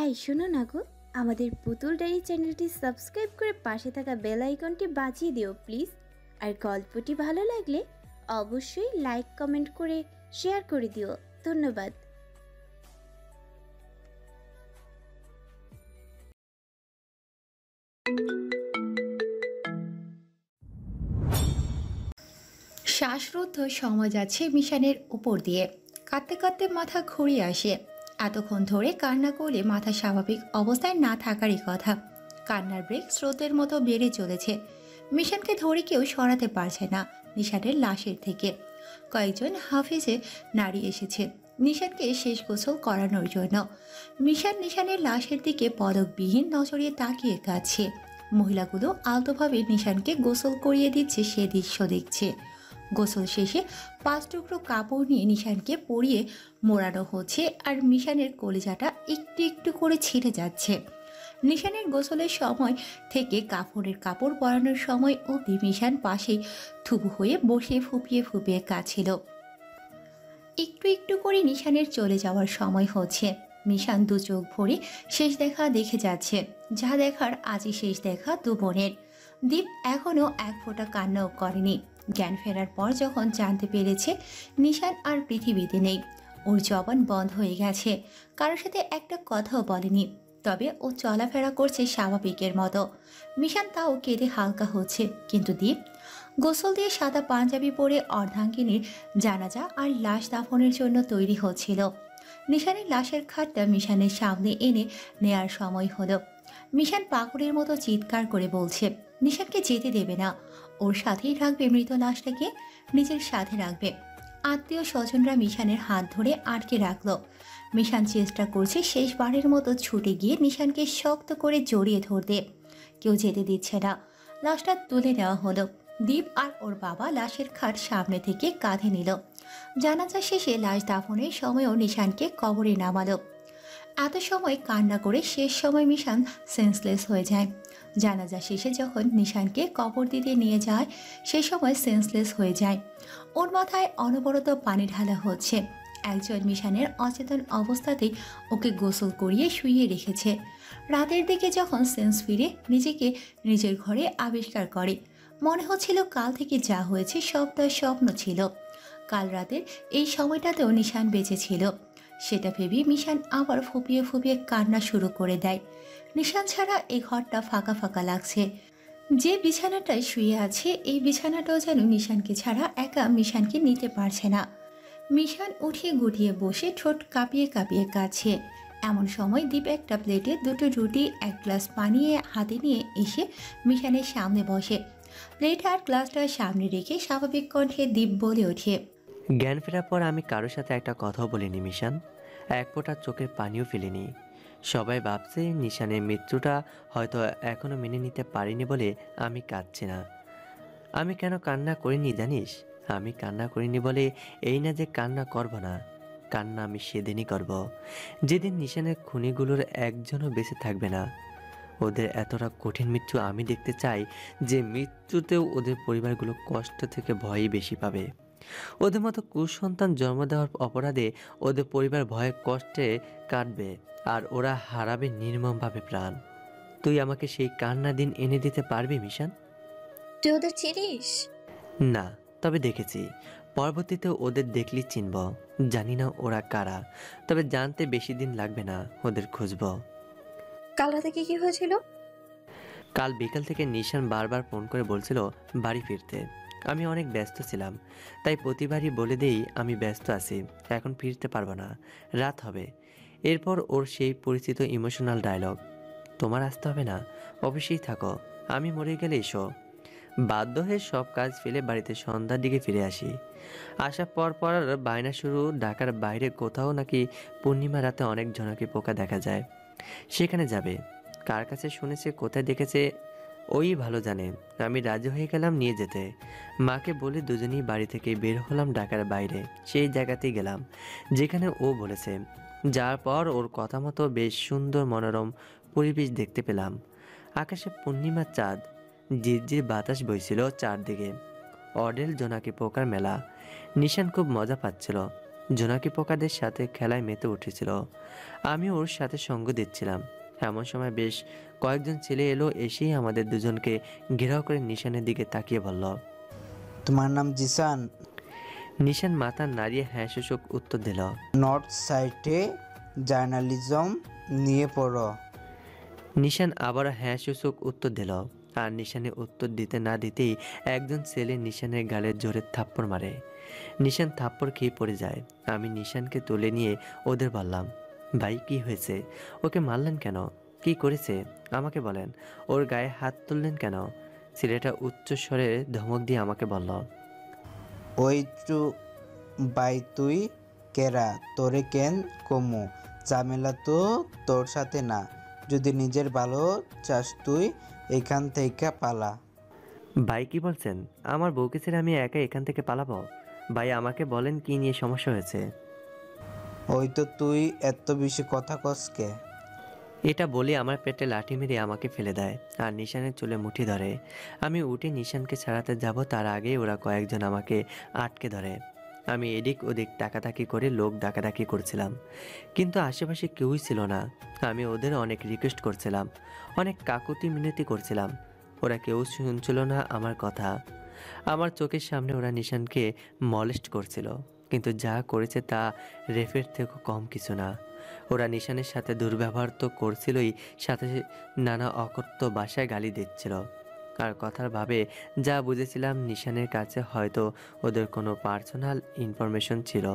এই শোনো না গো, আমাদের পুতুল ডায়েরি চ্যানেলটি সাবস্ক্রাইব করে পাশে থাকা বেল আইকনটি বাজিয়ে দিও প্লিজ। আর গল্পটি ভালো লাগলে অবশ্যই লাইক কমেন্ট করে শেয়ার করে দিও। ধন্যবাদ। শ্বাসরুদ্ধ সময় যাচ্ছে মিশানের উপর দিয়ে। কাঁদতে কাঁদতে মাথা ঘুরিয়ে আসে। এতক্ষণ ধরে কান্না করলে মাথা স্বাভাবিক অবস্থায় না থাকারই কথা। কান্নার ব্রেক স্রোতের মতো বেড়ে চলেছে। মিশানকে ধরে কেউ সরাতে পারছে না নিশানের লাশের থেকে। কয়েকজন হাফেজে নারী এসেছে নিশানকে শেষ গোসল করানোর জন্য। নিশানের লাশের দিকে পলকবিহীন নজরে তাকিয়ে কাঁদছে। মহিলাগুলো আলতোভাবে নিশানকে গোসল করিয়ে দিচ্ছে, সে দৃশ্য দেখছে। গোসল শেষে 5 টুকরো কাপড় নিয়ে নিশানকে পরিয়ে মোড়ানো হচ্ছে, আর মিশানের কলিজাটা একটু একটু করে ছিঁড়ে যাচ্ছে। নিশানের গোসলের সময় থেকে কাপড় পরানোর সময় অবধি মিশান পাশেই থুবু হয়ে বসে ফুপিয়ে ফুপিয়ে কাঁদছিল। একটু একটু করে নিশানের চলে যাওয়ার সময় হচ্ছে। মিশান দু চোখ ভরে শেষ দেখা দেখে যাচ্ছে। যা দেখার আজই শেষ দেখা দু বোনের। দীপ এখনো এক ফোঁটা কান্নাও করেনি। জ্ঞান ফেরার পর যখন জানতে পেরেছে নিশান আর পৃথিবীতে নেই, ওর জবান বন্ধ হয়ে গেছে। কারোর সাথে একটা কথাও বলেনি, তবে ও চলাফেরা করছে স্বাভাবিকের মতো। মিশান তাও কেঁদে হালকা হচ্ছে। কিন্তু দীপ গোসল দিয়ে সাদা পাঞ্জাবি পরে অর্ধাঙ্গিনীর জানাজা আর লাশ দাফনের জন্য তৈরি হচ্ছিল। নিশানের লাশের খাটটা মিশানের সামনে এনে নেয়ার সময় হলো। মিশান পাগলের মতো চিৎকার করে বলছে নিশানকে যেতে দেবে না, ওর সাথেই রাখবে মৃত লাশটাকে, নিজের সাথে রাখবে। আত্মীয় স্বজনরা মিশানের হাত ধরে আটকে রাখলো। মিশান চেষ্টা করছে শেষবারের মতো ছুটে গিয়ে নিশানকে শক্ত করে জড়িয়ে ধরতে। কেউ যেতে দিচ্ছে না। লাশটা তুলে নেওয়া হলো। দীপ আর ওর বাবা লাশের খাট সামনে থেকে কাঁধে নিল। জানাজা শেষে লাশ দাফনের সময়ও নিশানকে কবরে নামালো। এত সময় কান্না করে শেষ সময় মিশান সেন্সলেস হয়ে যায়। জানাজা শেষে যখন নিশানকে কবর দিতে নিয়ে যায় সে সময় সেন্সলেস হয়ে যায়। ওর মাথায় অনবরত পানি ঢালা হচ্ছে। একজন মিশানের অচেতন অবস্থাতেই ওকে গোসল করিয়ে শুইয়ে রেখেছে। রাতের দিকে যখন সেন্স ফিরে নিজেকে নিজের ঘরে আবিষ্কার করে, মনে হচ্ছিল কাল থেকে যা হয়েছে সব তার স্বপ্ন ছিল। কাল রাতের এই সময়টাতেও নিশান বেঁচে ছিল। সেটা ভেবে মিশান আবার ফুপিয়ে ফুপিয়ে কান্না শুরু করে দেয়। নিশান ছাড়া এই ঘরটা ফাঁকা ফাঁকা লাগছে। যে বিছানাটায় শুয়ে আছে এই বিছানাটাও যেন নিশানকে ছাড়া একা মিশানকে নিতে পারছে না। মিশান উঠিয়ে গুটিয়ে বসে ঠোঁট কাঁপিয়ে কাঁপিয়ে কাছে। এমন সময় দীপ একটা প্লেটে 2টো রুটি 1 গ্লাস পানি হাতে নিয়ে এসে মিশানের সামনে বসে। প্লেট আর গ্লাসটা সামনে রেখে স্বাভাবিক কণ্ঠে দীপ বলে ওঠে, জ্ঞান ফেরার পর আমি কারোর সাথে একটা কথাও বলিনি মিশান, এক ফোঁটা চোখের পানিও ফেলিনি। সবাই ভাবছে নিশানের মৃত্যুটা হয়তো এখনো মেনে নিতে পারিনি বলে আমি কাঁদছি না। আমি কেন কান্না করিনি জানিস? আমি কান্না করিনি বলে এই না যে কান্না করব না। কান্না আমি সেদিনই করব যেদিন নিশানের খুনিগুলোর একজনও বেঁচে থাকবে না। ওদের এতটা কঠিন মৃত্যু আমি দেখতে চাই যে মৃত্যুতেও ওদের পরিবারগুলো কষ্ট থেকে ভয়ই বেশি পাবে। ওদের মতো কুসন্তান জন্ম দেওয়ার অপরাধে ওদের পরিবার ভয়ে কষ্টে কাটবে, আর ওরা হারাবে নির্মমভাবে প্রাণ। তুই আমাকে সেই কান্না দিন এনে দিতে পারবি মিশান? তুই ওদের চিনিস? না, তবে দেখেছি। পরবর্তীতে ওদের দেখলি চিনব। জানি না ওরা কারা, তবে জানতে বেশি দিন লাগবে না, ওদের খুঁজব। কাল রাতে কি হয়েছিল? কাল বিকাল থেকে নিশান বারবার ফোন করে বলছিল বাড়ি ফিরতে। আমি অনেক ব্যস্ত ছিলাম, তাই প্রতিবারই বলে দেই আমি ব্যস্ত আছি, এখন ফিরতে পারবো না, রাত হবে। এরপর ওর সেই পরিচিত ইমোশনাল ডায়লগ, তোমার আসতে হবে না, অফিসেই থাকো, আমি মরে গেলে এসো। বাধ্য হয়ে সব কাজ ফেলে বাড়িতে সন্ধ্যার দিকে ফিরে আসি। আসার পর বায়না শুরু, ঢাকার বাইরে কোথাও নাকি পূর্ণিমা রাতে অনেক ঝোনাকি পোকা দেখা যায়, সেখানে যাবে। কার কাছে শুনেছে, কোথায় দেখেছে, ওই ভালো জানে। আমি রাজি হয়ে গেলাম নিয়ে যেতে। মাকে বলে দুজনেই বাড়ি থেকে বের হলাম ঢাকার বাইরে, সেই জায়গাতেই গেলাম যেখানে ও বলেছে। যার পর ওর কথা মতো বেশ সুন্দর মনোরম পরিবেশ দেখতে পেলাম। আকাশে পূর্ণিমার চাঁদ, ঝিরঝির বাতাস বইছিল চারদিকে, অডেল জোনাকি পোকার মেলা। নিশান খুব মজা পাচ্ছিল। জোনাকি পোকাদের সাথে খেলায় মেতে উঠেছিল। আমি ওর সাথে সঙ্গ দিচ্ছিলাম। এমন সময় বেশ কয়েকজন ছেলে এলো, এসেই আমাদের দুজনকে ঘেরাও করে নিশানের দিকে তাকিয়ে বলল। তোমার নাম জিসান? নিশান মাথা নাড়িয়ে হ্যাঁ সূচক উত্তর দিল। নর্থ সাইডে জার্নালিজম নিয়ে পড়ো। নিশান আবারও হ্যাঁ সূচক উত্তর দিল। আর নিশানে উত্তর দিতে না দিতেই একজন ছেলে নিশানের গালে জোরে থাপ্পড় মারে। নিশান থাপ্পড় খেয়ে পড়ে যায়। আমি নিশানকে তুলে নিয়ে ওদের বললাম, ভাই কি হয়েছে? ওকে মারলেন কেন? কি করেছে আমাকে বলেন। ওর গায়ে হাত তুললেন কেন? ছেলেটা উচ্চ স্বরে ধমক দিয়ে আমাকে বলল, ওই টু বাই তুই কেরা, তোরে কেন কমু? ঝামেলা তো তোর সাথে না। যদি নিজের ভালো চাস তুই এখান থেকে পালা। ভাই কি বলছেন? আমার বউকে ছেড়ে আমি একা এখান থেকে পালাবো? ভাই আমাকে বলেন কি নিয়ে সমস্যা হয়েছে। ওই তো তুই এত বেশি কথা কসকে। এটা বলে আমার পেটে লাঠি মেরে আমাকে ফেলে দেয় আর নিশানের চুলে মুঠি ধরে। আমি উঠে নিশানকে ছাড়াতে যাব, তার আগে ওরা কয়েকজন আমাকে আটকে ধরে। আমি এদিক ওদিক তাকাতাকি করে লোক ডাকাডাকি করছিলাম, কিন্তু আশেপাশে কেউই ছিল না। আমি ওদের অনেক রিকোয়েস্ট করছিলাম, অনেক কাকুতি মিনতি করছিলাম, ওরা কেউ শুনছিল না আমার কথা। আমার চোখের সামনে ওরা নিশানকে মলেস্ট করছিল, কিন্তু যা করেছে তা রেফের থেকেও কম কিছু না। ওরা নিশানের সাথে দুর্ব্যবহার তো করছিলই, সাথে নানা অকথ্য ভাষায় গালি দিচ্ছিল। আর কথার ভাবে যা বুঝেছিলাম, নিশানের কাছে হয়তো ওদের কোনো পার্সোনাল ইনফরমেশন ছিল।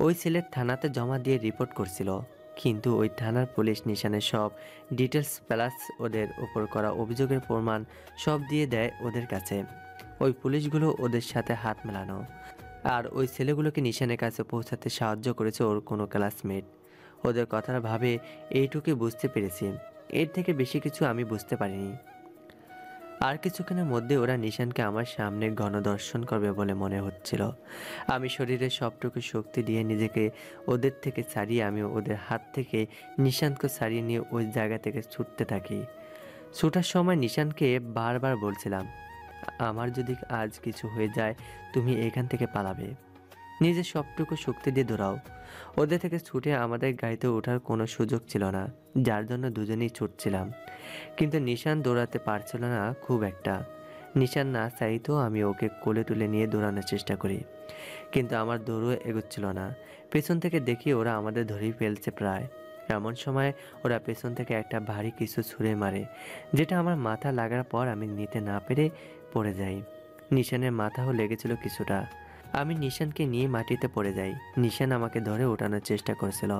ওই ছেলের থানাতে জমা দিয়ে রিপোর্ট করছিল, কিন্তু ওই থানার পুলিশ নিশানের সব ডিটেলস প্লাস ওদের ওপর করা অভিযোগের প্রমাণ সব দিয়ে দেয় ওদের কাছে। ওই পুলিশগুলো ওদের সাথে হাত মেলানো। আর ওই ছেলেগুলোকে নিশানের কাছে পৌঁছাতে সাহায্য করেছে ওর কোনো ক্লাসমেট। ওদের কথার ভাবে এইটুকুই বুঝতে পেরেছি, এর থেকে বেশি কিছু আমি বুঝতে পারিনি। আর কিছুক্ষণের মধ্যে ওরা নিশানকে আমার সামনে গণদর্শন করবে বলে মনে হচ্ছিল। আমি শরীরের সবটুকু শক্তি দিয়ে নিজেকে ওদের থেকে ছাড়িয়ে আমি ওদের হাত থেকে নিশানকে ছাড়িয়ে নিয়ে ওই জায়গা থেকে ছুটতে থাকি। ছুটার সময় নিশানকে বারবার বলছিলাম, আমার যদি আজ কিছু হয়ে যায় তুমি এখান থেকে পালাবে। নিজের সবটুকু শক্তি দিয়ে দৌড়াও। ওদের থেকে ছুটে আমাদের গাড়িতে ওঠার কোনো সুযোগ ছিল না, যার জন্য দুজনেই ছুটছিলাম। কিন্তু নিশান দৌড়াতে পারছিল না খুব একটা। নিশান না চাইতেও আমি ওকে কোলে তুলে নিয়ে দৌড়ানোর চেষ্টা করি, কিন্তু আমার দৌড়ও এগোচ্ছিল না। পেছন থেকে দেখি ওরা আমাদের ধরেই ফেলছে প্রায়। এমন সময় ওরা পেছন থেকে একটা ভারী কিছু ছুঁড়ে মারে, যেটা আমার মাথা লাগার পর আমি নিতে না পেরে পড়ে যাই। নিশানের মাথাও লেগেছিল কিছুটা। আমি নিশানকে নিয়ে মাটিতে পড়ে যাই। নিশান আমাকে ধরে ওঠানোর চেষ্টা করছিল।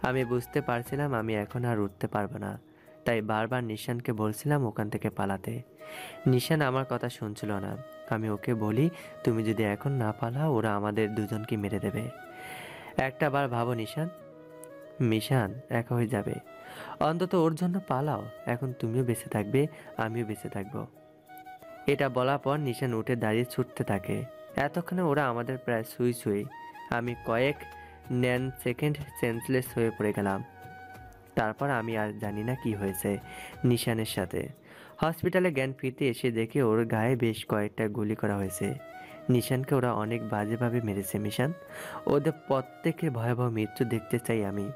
আমি বুঝতে পারছিলাম আমি এখন আর উঠতে পারবো না, তাই বারবার নিশানকে বলছিলাম ওখান থেকে পালাতে। নিশান আমার কথা শুনছিল না। আমি ওকে বলি, তুমি যদি এখন না পালাও ওরা আমাদের দুজনকে মেরে দেবে। একটা বার ভাবো নিশান, মিশান একা হয়ে যাবে, অন্তত ওর জন্য পালাও। এখন তুমিও বেঁচে থাকবে, আমিও বেঁচে থাকবো। এটা বলার পর নিশান উঠে দাঁড়িয়ে ছুটতে থাকে। এতক্ষণে ওরা আমাদের প্রায় ছুঁই ছুঁই। আমি কয়েক সেকেন্ড সেন্সলেস হয়ে পড়ে গেলাম। তারপর আমি আর জানি না কি হয়েছে নিশানের সাথে। হসপিটালে জ্ঞান ফিরতে এসে দেখে ওর গায়ে বেশ কয়েকটা গুলি করা হয়েছে। নিশানকে ওরা অনেক বাজেভাবে মেরেছে মিশান। ওদের প্রত্যেকের ভয়াবহ মৃত্যু দেখতে চাই আমি।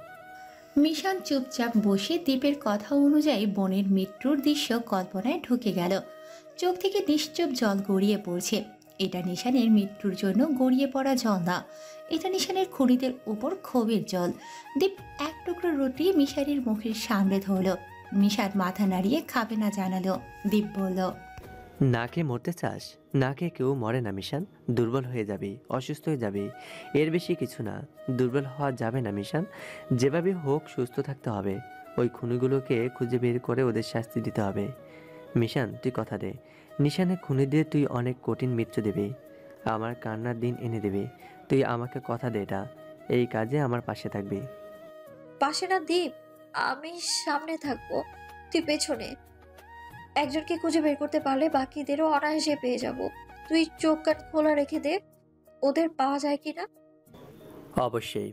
মিশান চুপচাপ বসে দ্বীপের কথা অনুযায়ী বোনের মৃত্যুর দৃশ্য কল্পনায় ঢুকে গেল। চোখ থেকে নিশ্চুপ জল গড়িয়ে পড়ছে। এটা নিশানের মৃত্যুর জন্য গড়িয়ে পড়া জল না, এটা নিশানের খুনিদের উপর ক্ষোভের জল। দীপ এক টুকরো রুটি মিশানের মুখের সামনে ধরল। মিশান মাথা নাড়িয়ে খাবে না জানালো। দীপ বলল, না খেয়ে মরতে চাস? না খেয়ে কেউ মরে না মিশান, দুর্বল হয়ে যাবি, অসুস্থ হয়ে যাবি, এর বেশি কিছু না। দুর্বল হওয়া যাবে না মিশান, যেভাবে হোক সুস্থ থাকতে হবে। ওই খুনিগুলোকে খুঁজে বের করে ওদের শাস্তি দিতে হবে। মিশান তুই কথা দে, নিশানের খুনিদের তুই অনেক কঠিন মৃত্যু দেবে, আমার কান্নার দিন এনে দেবে। তুই আমাকে কথা দে, এটা এই কাজে আমার পাশে থাকবি। পাশে না দ্বীপ, আমি সামনে থাকবো, তুই পেছনে। একজনকে খুঁজে বের করতে পারলে বাকিদেরও অনায়াসে পেয়ে যাব। তুই চোখ কান খোলা রেখে দে, ওদের পাওয়া যায় কিনা। অবশ্যই।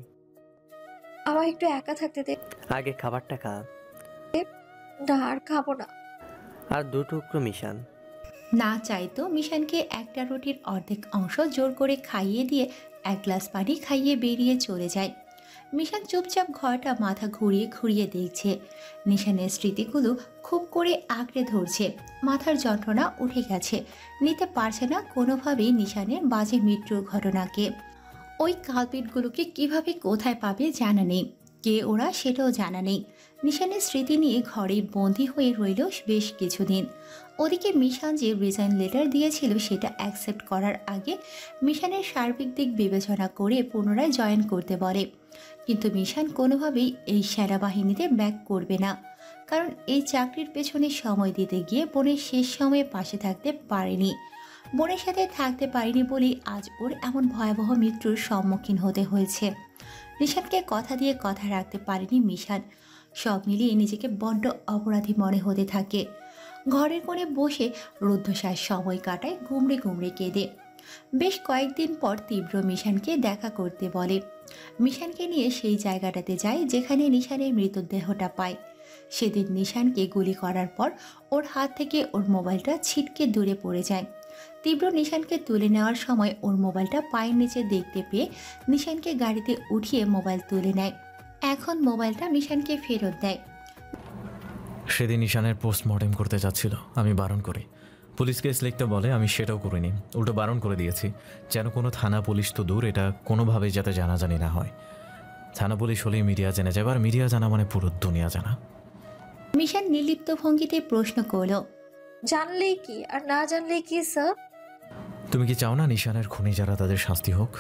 আমার একটু একা থাকতে দে। আগে খাবারটা খা। না আর খাবো না। আর দু টুকরো মিশান। না চাইতো মিশানকে একটা রুটির অর্ধেক অংশ জোর করে খাইয়ে দিয়ে এক গ্লাস পানি খাইয়ে বেরিয়ে চলে যায়। মিশান চুপচাপ ঘরটা মাথা ঘুরিয়ে ঘুরিয়ে দেখছে। নিশানের স্মৃতিগুলো খুব করে আঁকড়ে ধরছে। মাথার যন্ত্রণা উঠে গেছে, নিতে পারছে না কোনোভাবেই নিশানের বাজে মৃত্যুর ঘটনাকে। ওই কালপিটগুলোকে কিভাবে কোথায় পাবে জানা নেই, কে ওরা সেটাও জানা নেই। নিশানের স্মৃতি নিয়ে ঘরে বন্দি হয়ে রইল বেশ কিছুদিন। ওদিকে মিশান যে রিজাইন লেটার দিয়েছিল সেটা অ্যাকসেপ্ট করার আগে মিশানের সার্বিক দিক বিবেচনা করে পুনরায় জয়েন করতে বলে। কিন্তু মিশান কোনোভাবেই এই সেনাবাহিনীতে ব্যাক করবে না, কারণ এই চাকরির পেছনে সময় দিতে গিয়ে বোনের শেষ সময়ে পাশে থাকতে পারেনি। বোনের সাথে থাকতে পারেনি বলেই আজ ওর এমন ভয়াবহ মৃত্যুর সম্মুখীন হতে হয়েছে। নিশানকে কথা দিয়ে কথা রাখতে পারেনি মিশান। সব মিলিয়ে নিজেকে বড্ড অপরাধী মনে হতে থাকে। ঘরের কোণে বসে রুদ্ধশ্বাস সময় কাটায় গুমড়ে গুমড়ে কেঁদে। বেশ কয়েকদিন পর তীব্র মিশানকে দেখা করতে বলে। মিশানকে নিয়ে সেই জায়গাটাতে যায় যেখানে নিশানের মৃতদেহটা পায়। সেদিন নিশানকে গুলি করার পর ওর হাত থেকে ওর মোবাইলটা ছিটকে দূরে পড়ে যায়। তীব্র নিশানকে তুলে নেওয়ার সময় ওর মোবাইলটা পায়ের নিচে দেখতে পেয়ে নিশানকে গাড়িতে উঠিয়ে মোবাইল তুলে নেয়। এখন মোবাইলটা মিশানকে ফেরত দেয়। সেদিন ঈশানের পোস্টমর্টেম করতে যাচ্ছিল, আমি বারণ করি। পুলিশ কেস লিখতে বলে, আমি সেটাও করিনি, উল্টো বারণ করে দিয়েছি যেন কোনো থানা পুলিশ তো দূর, এটা কোনোভাবেই যাতে জানাজানি না হয়। থানা পুলিশ হলেই মিডিয়া জেনে যাবে, আর মিডিয়া জানা মানে পুরো দুনিয়া জানা। মিশান নির্লিপ্ত ভঙ্গিতে প্রশ্ন করল, জানলেই কি আর না জানলেই কি স্যার? তুমি কি চাও না নিশানের খুনি যারা তাদের শাস্তি হোক?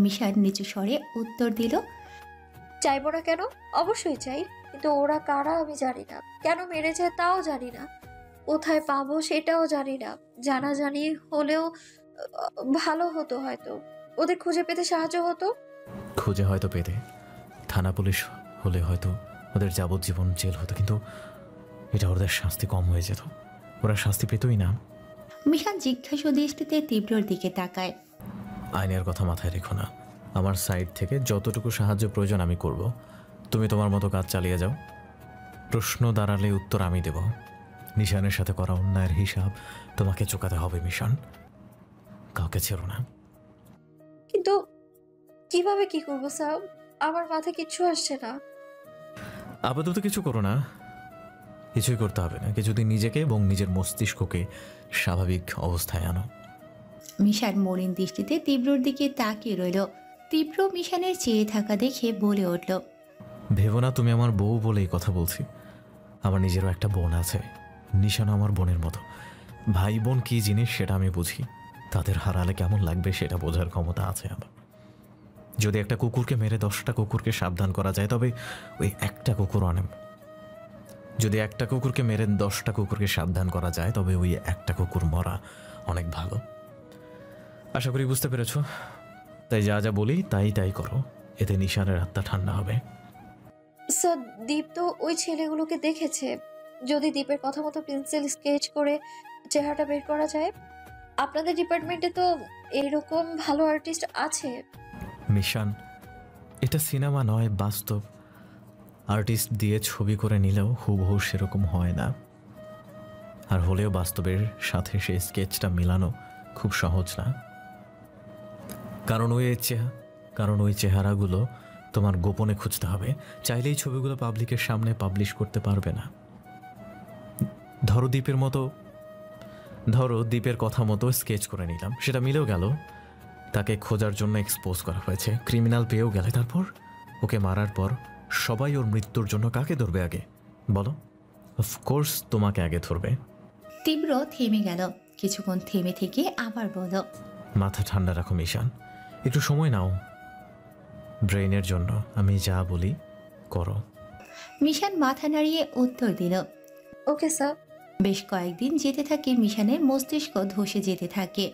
মিশান নিচু স্বরে উত্তর দিল, চাইবো না কেন, অবশ্যই চাই, কিন্তু ওরা কারা আমি জানি না, কেন মেরেছে তাও জানি না, কোথায় পাবো সেটাও জানি না। জানাজানি হলেও ভালো হতো, হয়তো ওদের খুঁজে পেতে সাহায্য হতো। খুঁজে হয়তো পেতে, থানা পুলিশ হলে হয়তো ওদের যাবজ্জীবন জেল হতো, কিন্তু এটা ওদের শাস্তি কম হয়ে যেত, ওরা শাস্তি পেতই না। মিশান জিজ্ঞাসা দৃষ্টিতে তীব্রর দিকে তাকায়। আইনের কথা মাথায় রেখো না, আমার সাইড থেকে যতটুকু সাহায্য প্রয়োজন আমি করব, তুমি তোমার মতো কাজ চালিয়ে যাও। প্রশ্ন দাঁড়ালে উত্তর আমি দেব। নিশানের সাথে করা অন্যায়ের হিসাব তোমাকে চোকাতে হবে মিশন, কাউকে ছেড়ো না। কিন্তু কিভাবে কি করবো স্যার, আমার মাথায় কিচ্ছু আসছে না। আপাতত কিছু করো না, কিছুই করতে হবে না, কিছুদিন নিজেকে এবং নিজের মস্তিষ্ককে স্বাভাবিক অবস্থায় আনো। মিশান মলিন দৃষ্টিতে তীব্রর দিকে তাকিয়ে রইল। তীব্র মিশানের চেয়ে থাকা দেখে বলে উঠল, ভেবো না তুমি আমার বউ বলেই কথা বলছি, আমার নিজেরও একটা বোন আছে, নিশান আমার বোনের মতো। ভাই বোন কী জিনিস সেটা আমি বুঝি, তাদের হারালে কেমন লাগবে সেটা বোঝার ক্ষমতা আছে আমার। যদি একটা কুকুরকে মেরে 10টা কুকুরকে সাবধান করা যায়, তবে ওই একটা কুকুর অনেক। যদি একটা কুকুরকে মেরে 10টা কুকুরকে সাবধান করা যায়, তবে ওই একটা কুকুর মরা অনেক ভালো। আশা করি বুঝতে পেরেছ। তাই যা যা বলি তাই তাই করো, এতে নিশানের আত্মা ঠান্ডা হবে। স্যার, দীপ তো ওই ছেলেগুলোকে দেখেছে, যদি দীপের কথা মতো পেন্সিল স্কেচ করে চেহারাটা বের করা যায়। আপনাদের ডিপার্টমেন্টে তো এইরকম ভালো আর্টিস্ট আছে। মিশন, এটা সিনেমা নয়, বাস্তব। আর্টিস্ট দিয়ে ছবি করে নিলেও হুবহু সেরকম হয় না, আর হলেও বাস্তবের সাথে সেই স্কেচটা মেলানো খুব সহজ না। কারণ ওই চেহারাগুলো তোমার গোপনে খুঁজতে হবে, চাইলেই ছবিগুলো পাবলিকের সামনে পাবলিশ করতে পারবে না। ধরো দ্বীপের কথা মতো স্কেচ করে নিলাম, সেটা মিলেও গেল, তাকে খোঁজার জন্য এক্সপোজ করা হয়েছে, ক্রিমিনাল পেয়েও গেলে, তারপর ওকে মারার পর সবাই ওর মৃত্যুর জন্য কাকে ধরবে আগে বলো? অফকোর্স তোমাকে আগে ধরবে। তীব্র থেমে গেল, কিছুক্ষণ থেমে থেকে আবার বলল, মাথা ঠান্ডা রাখো মিশান, একটু সময় নাও, ব্রেইনের জন্য আমি যা বলি করো। মিশান মাথা নাড়িয়ে উত্তর দিল, ওকে স্যার। বেশ কয়েকদিন যেতে থাকে মিশানের মস্তিষ্ক ধসে যেতে থাকে।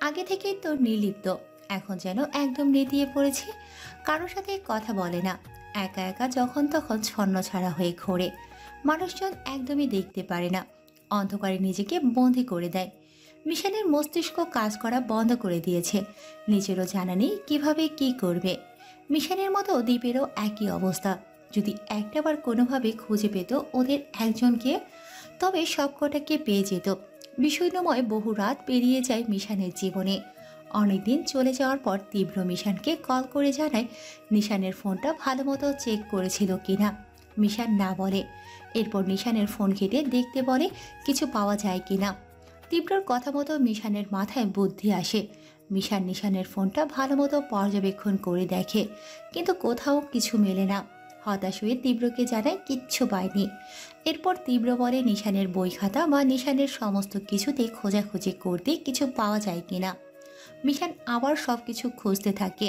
আগে থেকেই তো নির্লিপ্ত, এখন যেন একদম নেতিয়ে পড়েছে। কারোর সাথে কথা বলে না, একা একা যখন তখন ছন্ন ছাড়া হয়ে ঘোরে। মানুষজন একদমই দেখতে পারে না, অন্ধকারে নিজেকে বন্দি করে দেয়। মিশানের মস্তিষ্ক কাজ করা বন্ধ করে দিয়েছে, নিজেরও জানা নেই কীভাবে কী করবে। মিশানের মতো দ্বীপেরও একই অবস্থা, যদি একটাবার কোনোভাবে খুঁজে পেত ওদের একজনকে, তবে সবকটাকে পেয়ে যেত। বিষণ্ণময় বহু রাত পেরিয়ে যায় মিশানের জীবনে। অনেকদিন চলে যাওয়ার পর তীব্র মিশানকে কল করে জানায় নিশানের ফোনটা ভালো মতো চেক করেছিল কিনা। মিশান না বলে। এরপর নিশানের ফোন ঘেটে দেখতে বলে কিছু পাওয়া যায় কিনা। তীব্রর কথা মতো মিশানের মাথায় বুদ্ধি আসে। মিশান নিশানের ফোনটা ভালো মতো পর্যবেক্ষণ করে দেখে, কিন্তু কোথাও কিছু মেলে না। হতাশ হয়ে তীব্রকে জানায় কিচ্ছু পায়নি। এরপর তীব্র বলে নিশানের বই খাতা বা নিশানের সমস্ত কিছুতে খোঁজাখুঁজি করতে কিছু পাওয়া যায় কিনা। মিশান আবার সব কিছু খুঁজতে থাকে।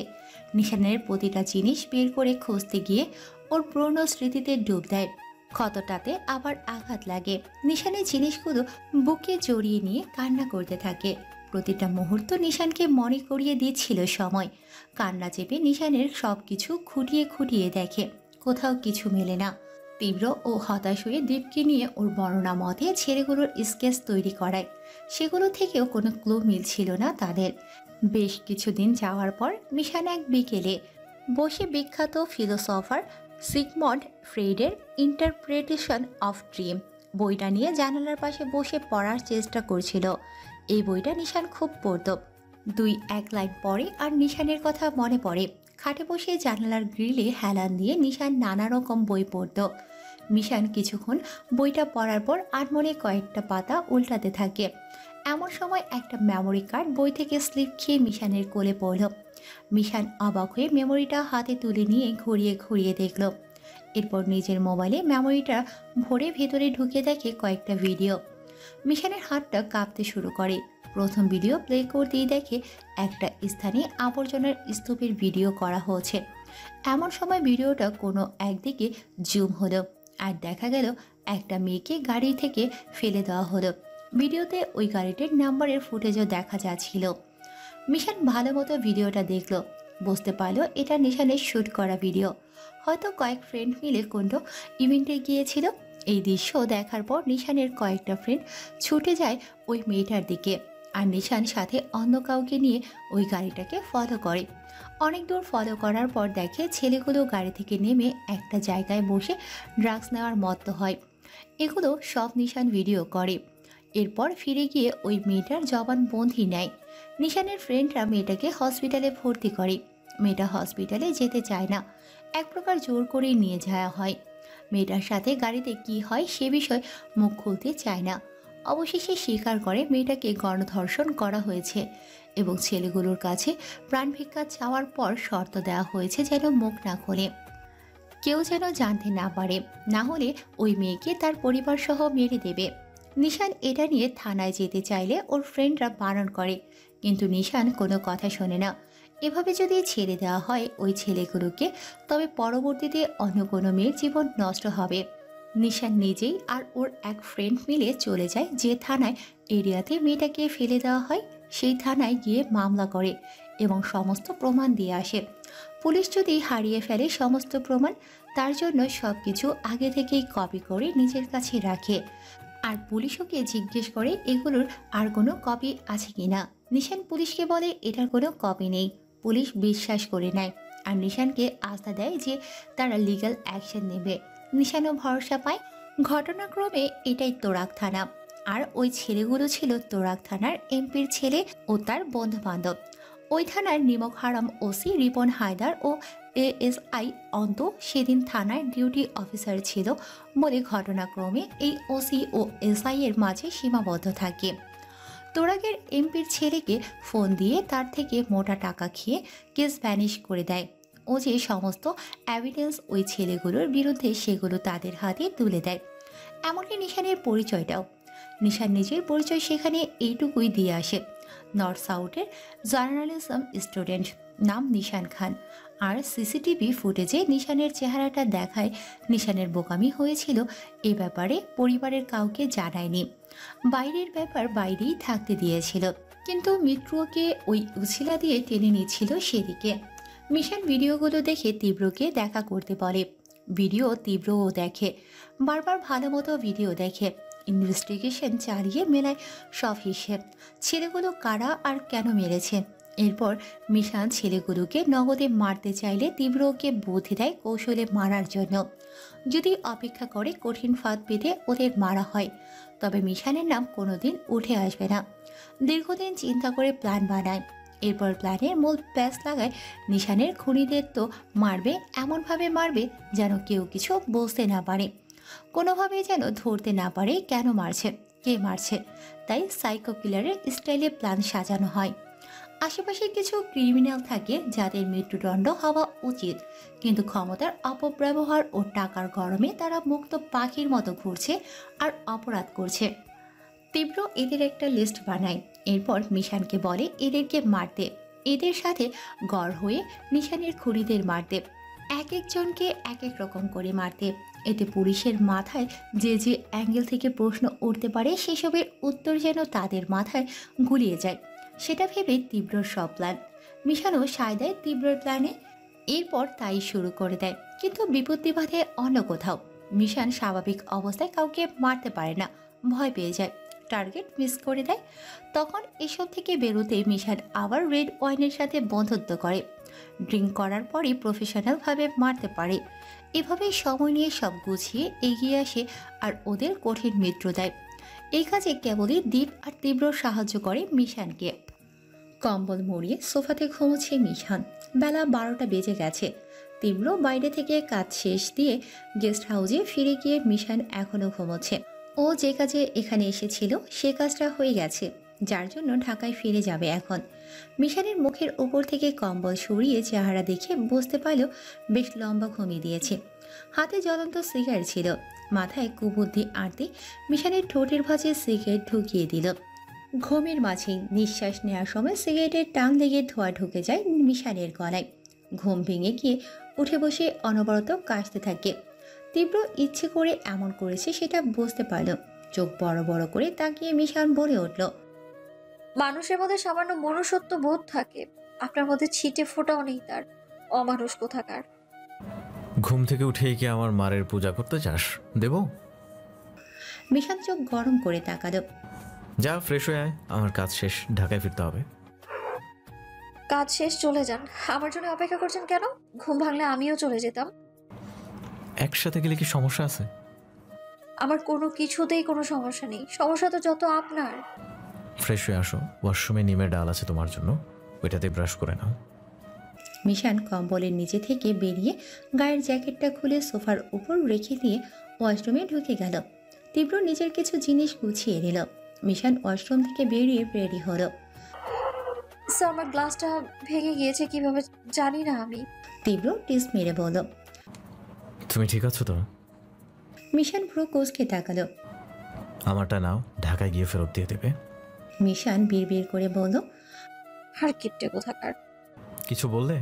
নিশানের প্রতিটা জিনিস বের করে খুঁজতে গিয়ে ওর পুরনো স্মৃতিতে ডুব দেয়। ক্ষতটাতে আবার আঘাত লাগে। নিশানের জিনিসগুলো বুকে জড়িয়ে নিয়ে কান্না করতে থাকে। প্রতিটা মুহূর্ত নিশানকে মনে করিয়ে দিচ্ছিল সময়। কান্না চেপে নিশানের সব কিছু খুঁটিয়ে খুঁটিয়ে দেখে, কোথাও কিছু মেলে না। তীব্র ও হতাশ হয়ে দীপকে নিয়ে ওর বর্ণনা মতে ছেলেগুলোর স্কেচ তৈরি করায়। সেগুলো থেকেও কোনো ক্লু মিলছিল না তাদের। বেশ কিছুদিন যাওয়ার পর মিশান এক বিকেলে বসে বিখ্যাত ফিলোসফার সিগমন্ড ফ্রেডের ইন্টারপ্রিটেশন অফ ড্রিম বইটা নিয়ে জানালার পাশে বসে পড়ার চেষ্টা করছিল। এই বইটা নিশান খুব পড়ত। 2-1 লাইন পরে আর নিশানের কথা মনে পড়ে। খাটে বসে জানালার গ্রিলে হেলান দিয়ে নিশান নানা রকম বই পড়ত। মিশান কিছুক্ষণ বইটা পড়ার পর আনমনে কয়েকটা পাতা উল্টাতে থাকে। এমন সময় একটা মেমোরি কার্ড বই থেকে স্লিপ খেয়ে মিশানের কোলে পড়ল। মিশান অবাক হয়ে মেমোরিটা হাতে তুলে নিয়ে ঘুরিয়ে ঘুরিয়ে দেখল। এরপর নিজের মোবাইলে মেমোরিটা ভরে ভেতরে ঢুকে দেখে কয়েকটা ভিডিও। মিশানের হাতটা কাঁপতে শুরু করে। প্রথম ভিডিও প্লে করতেই দেখে একটা স্থানে আবর্জনার স্তূপের ভিডিও করা হয়েছে। এমন সময় ভিডিওটা কোনো একদিকে জুম হলো আর দেখা গেল একটা মেয়েকে গাড়ি থেকে ফেলে দেওয়া হলো। ভিডিওতে ওই গাড়িটির নাম্বারের ফুটেজও দেখা যাচ্ছিল। মিশান ভালো মতো ভিডিওটা দেখলো, বুঝতে পারলো এটা নিশানের শ্যুট করা ভিডিও। হয়তো কয়েক ফ্রেন্ড মিলে কোনো ইভেন্টে গিয়েছিল। এই দৃশ্য দেখার পর নিশানের কয়েকটা ফ্রেন্ড ছুটে যায় ওই মেয়েটার দিকে, আর নিশান সাথে অন্য কাউকে নিয়ে ওই গাড়িটাকে ফলো করে। অনেক দূর ফলো করার পর দেখে ছেলেগুলো গাড়ি থেকে নেমে একটা জায়গায় বসে ড্রাগস নেওয়ার মতো হয়। এগুলো সব নিশান ভিডিও করে। এরপর ফিরে গিয়ে ওই মেয়েটার জবানবন্দি নেয়। নিশানের ফ্রেন্ডরা মেয়েটাকে হসপিটালে ভর্তি করে। মেয়েটা হসপিটালে যেতে চায় না, এক প্রকার জোর করেই নিয়ে যাওয়া হয়। মেয়েটার সাথে গাড়িতে কি হয় সে বিষয় মুখ খুলতে চায় না। অবশেষে স্বীকার করে মেয়েটাকে গণধর্ষণ করা হয়েছে এবং ছেলেগুলোর কাছে প্রাণ ভিক্ষা চাওয়ার পর শর্ত দেওয়া হয়েছে যেন মুখ না খোলে, কেউ যেন জানতে না পারে, না হলে ওই মেয়েকে তার পরিবার সহ মেরে দেবে। নিশান এটা নিয়ে থানায় যেতে চাইলে ওর ফ্রেন্ডরা বারণ করে, কিন্তু নিশান কোনো কথা শোনে না। এভাবে যদি ছেড়ে দেওয়া হয় ওই ছেলেগুলোকে, তবে পরবর্তীতে অন্য কোনো মেয়ের জীবন নষ্ট হবে। নিশান নিজেই আর ওর এক ফ্রেন্ড মিলে চলে যায় যে থানায় এরিয়াতে মেয়েটাকে ফেলে দেওয়া হয়। সেই থানায় গিয়ে মামলা করে এবং সমস্ত প্রমাণ দিয়ে আসে। পুলিশ যদি হারিয়ে ফেলে সমস্ত প্রমাণ, তার জন্য সব কিছু আগে থেকেই কপি করে নিজের কাছে রাখে। আর পুলিশকে জিজ্ঞেস করে এগুলোর আর কোনো কপি আছে কিনা। নিশান পুলিশকে বলে এটার কোনো কপি নেই। পুলিশ বিশ্বাস করে নেয় আর নিশানকে আস্থা দেয় যে তারা লিগ্যাল অ্যাকশন নেবে। নিশানও ভরসা পায়। ঘটনাক্রমে এটাই তোরাক থানা, আর ওই ছেলেগুলো ছিল তোরাক থানার এমপির ছেলে ও তার বন্ধু বান্ধব। ওই থানার নিমক হারাম ওসি রিপন হায়দার ও এএসআই অন্ত সেদিন থানার ডিউটি অফিসার ছিল বলে ঘটনাক্রমে এই ওসি ও এসআই এর মাঝে সীমাবদ্ধ থাকে। তোরাগের এমপির ছেলেকে ফোন দিয়ে তার থেকে মোটা টাকা খেয়ে কেস ভ্যানিশ করে দেয়। ও যে সমস্ত এভিডেন্স ওই ছেলেগুলোর বিরুদ্ধে সেগুলো তাদের হাতে তুলে দেয়। এমনকি নিশানের পরিচয়টাও। নিশান নিজের পরিচয় সেখানে এইটুকুই দিয়ে আসে, নর্থ সাউথের জার্নালিজম স্টুডেন্ট, নাম নিশান খান। আর সিসিটিভি ফুটেজে নিশানের চেহারাটা দেখায় নিশানের বোকামি হয়েছিল এ ব্যাপারে পরিবারের কাউকে জানায়নি। বাইরের ব্যাপার বাইরেই থাকতে দিয়েছিল, কিন্তু মিত্রকে ওই উছিলা দিয়ে টেনে নিচ্ছিল সেদিকে। মিশন ভিডিওগুলো দেখে তীব্রকে দেখা করতে বলে। ভিডিও তীব্রও দেখে, বারবার ভালো মতো ভিডিও দেখে। ইনভেস্টিগেশন চালিয়ে মেলায় সব হিসেব, ছেলেগুলো কারা আর কেন মেরেছে। এরপর মিশান ছেলেগুলোকে নগদে মারতে চাইলে তীব্রকে বুদ্ধি দেয় কৌশলে মারার জন্য। যদি অপেক্ষা করে কঠিন ফাঁদ পেতে ওদের মারা হয়, তবে মিশানের নাম কোনোদিন উঠে আসবে না। দীর্ঘদিন চিন্তা করে প্ল্যান বানায়। এরপর প্ল্যানের মূল প্যাচ লাগায় নিশানের খুনিদের তো মারবে, এমনভাবে মারবে যেন কেউ কিছু বুঝতে না পারে, কোনোভাবেই যেন ধরতে না পারে কেন মারছে, কে মারছে। তাই সাইকো কিলারের স্টাইলে প্ল্যান সাজানো হয়। আশেপাশে কিছু ক্রিমিনাল থাকে যাদের মৃত্যুদণ্ড হওয়া উচিত, কিন্তু ক্ষমতার অপব্যবহার ও টাকার গরমে তারা মুক্ত পাখির মতো ঘুরছে আর অপরাধ করছে। তীব্র এদের একটা লিস্ট বানায়, এরপর মিশানকে বলে এদেরকে মারতে, এদের সাথে গড় হয়ে নিশানের খুনিদের মারতে, এক একজনকে এক এক রকম করে মারতে। এতে পুলিশের মাথায় যে যে অ্যাঙ্গেল থেকে প্রশ্ন উঠতে পারে সেসবের উত্তর যেন তাদের মাথায় গুলিয়ে যায়, সেটা ভেবে তীব্রর সব প্ল্যান। মিশানও সায় দেয় তীব্রর প্ল্যানে, এরপর তাই শুরু করে দেয়। কিন্তু বিপত্তি বাধে অন্য কোথাও। মিশান স্বাভাবিক অবস্থায় কাউকে মারতে পারে না, ভয় পেয়ে যায়, টার্গেট মিস করে দেয়। তখন এসব থেকে বেরোতে মিশান আবার রেড ওয়াইনের সাথে বন্ধুত্ব করে, ড্রিঙ্ক করার পরই প্রফেশনালভাবে মারতে পারে। এভাবেই সময় নিয়ে সব গুছিয়ে এগিয়ে আসে আর ওদের কঠিন মিত্র দেয়। এই কাজে কেবলই দীপ আর তীব্র সাহায্য করে মিশানকে। কম্বল মুড়িয়ে সোফাতে ঘুমোচ্ছে মিশান। বেলা 12টা বেজে গেছে। তীব্র বাইরে থেকে কাজ শেষ দিয়ে গেস্ট হাউসে ফিরে গিয়ে মিশান এখনও ঘুমোচ্ছে। ও যে কাজে এখানে এসেছিল সে কাজটা হয়ে গেছে, যার জন্য ঢাকায় ফিরে যাবে এখন। মিশানের মুখের ওপর থেকে কম্বল সরিয়ে চেহারা দেখে বুঝতে পারল বেশ লম্বা ঘুমিয়ে দিয়েছে। হাতে জ্বলন্ত সিগারেট ছিল, মাথায় কুবুদ্ধি আঁটতে মিশানের ঠোঁটের ভাঁজে সিগারেট ঢুকিয়ে দিল। ঘুমের মাঝেই নিঃশ্বাস নেওয়ার সময় সিগারেটের টান লেগে ধোঁয়া ঢুকে যায় মিশানের গলায়। ঘুম ভেঙে গিয়ে উঠে বসে অনবরত কাশতে থাকে। তীব্র ইচ্ছে করে এমন করেছে সেটা বুঝতে পারল। চোখ বড় বড় করে তাকিয়ে মিশান বলে উঠল, মানুষের মধ্যে সামান্য মনুষ্যত্ব বোধ থাকে, আপনার মধ্যে ছিটে ফোটাও নেই তার, অমানুষ কোথাকার। ঘুম থেকে উঠেই কি আমার মারের পূজা করতে চাস? দেব? মিশান চোখ গরম করে তাকালো। যা ফ্রেশ হয়ে আয়, আমার কাজ শেষ, ঢাকায় ফিরতে হবে। কাজ শেষ চলে যান, আমার জন্য অপেক্ষা করছেন কেন? ঘুম ভাঙলে আমিও চলে যেতাম। একসাথে গেলে কি সমস্যা আছে? আমার কোনো কিছুতেই কোনো সমস্যা নেই, সমস্যা তো যত আপনার। ফ্রেশ হয়ে আসো, ওয়াশরুমে নিমের ডাল আছে তোমার জন্য, ওইটাতে ব্রাশ করে নাও। মিশান কম্বলের নিচে থেকে বেরিয়ে গায়ের জ্যাকেটটা খুলে সোফার উপর রেখে দিয়ে ওয়াশরুমে ঢুকে গেল। তীব্র নিজের কিছু জিনিস গুছিয়ে নিল। মিশান ওয়াশরুম থেকে বেরিয়ে রেডি হলো। স্যার, আমার গ্লাসটা ভেঙে গিয়েছে কিভাবে জানি না আমি। তীব্র টিস মেরে বলল। তুমি ঠিক আছো তো? মিশান ভ্রু কোচকে তাকালো। আমারটা নাও, ঢাকায় গিয়ে ফেরত দিয়ে দেবে। মিশান বিড়বিড় করে বলল, আর কিট্টে কোথাকার। কিছু বললে?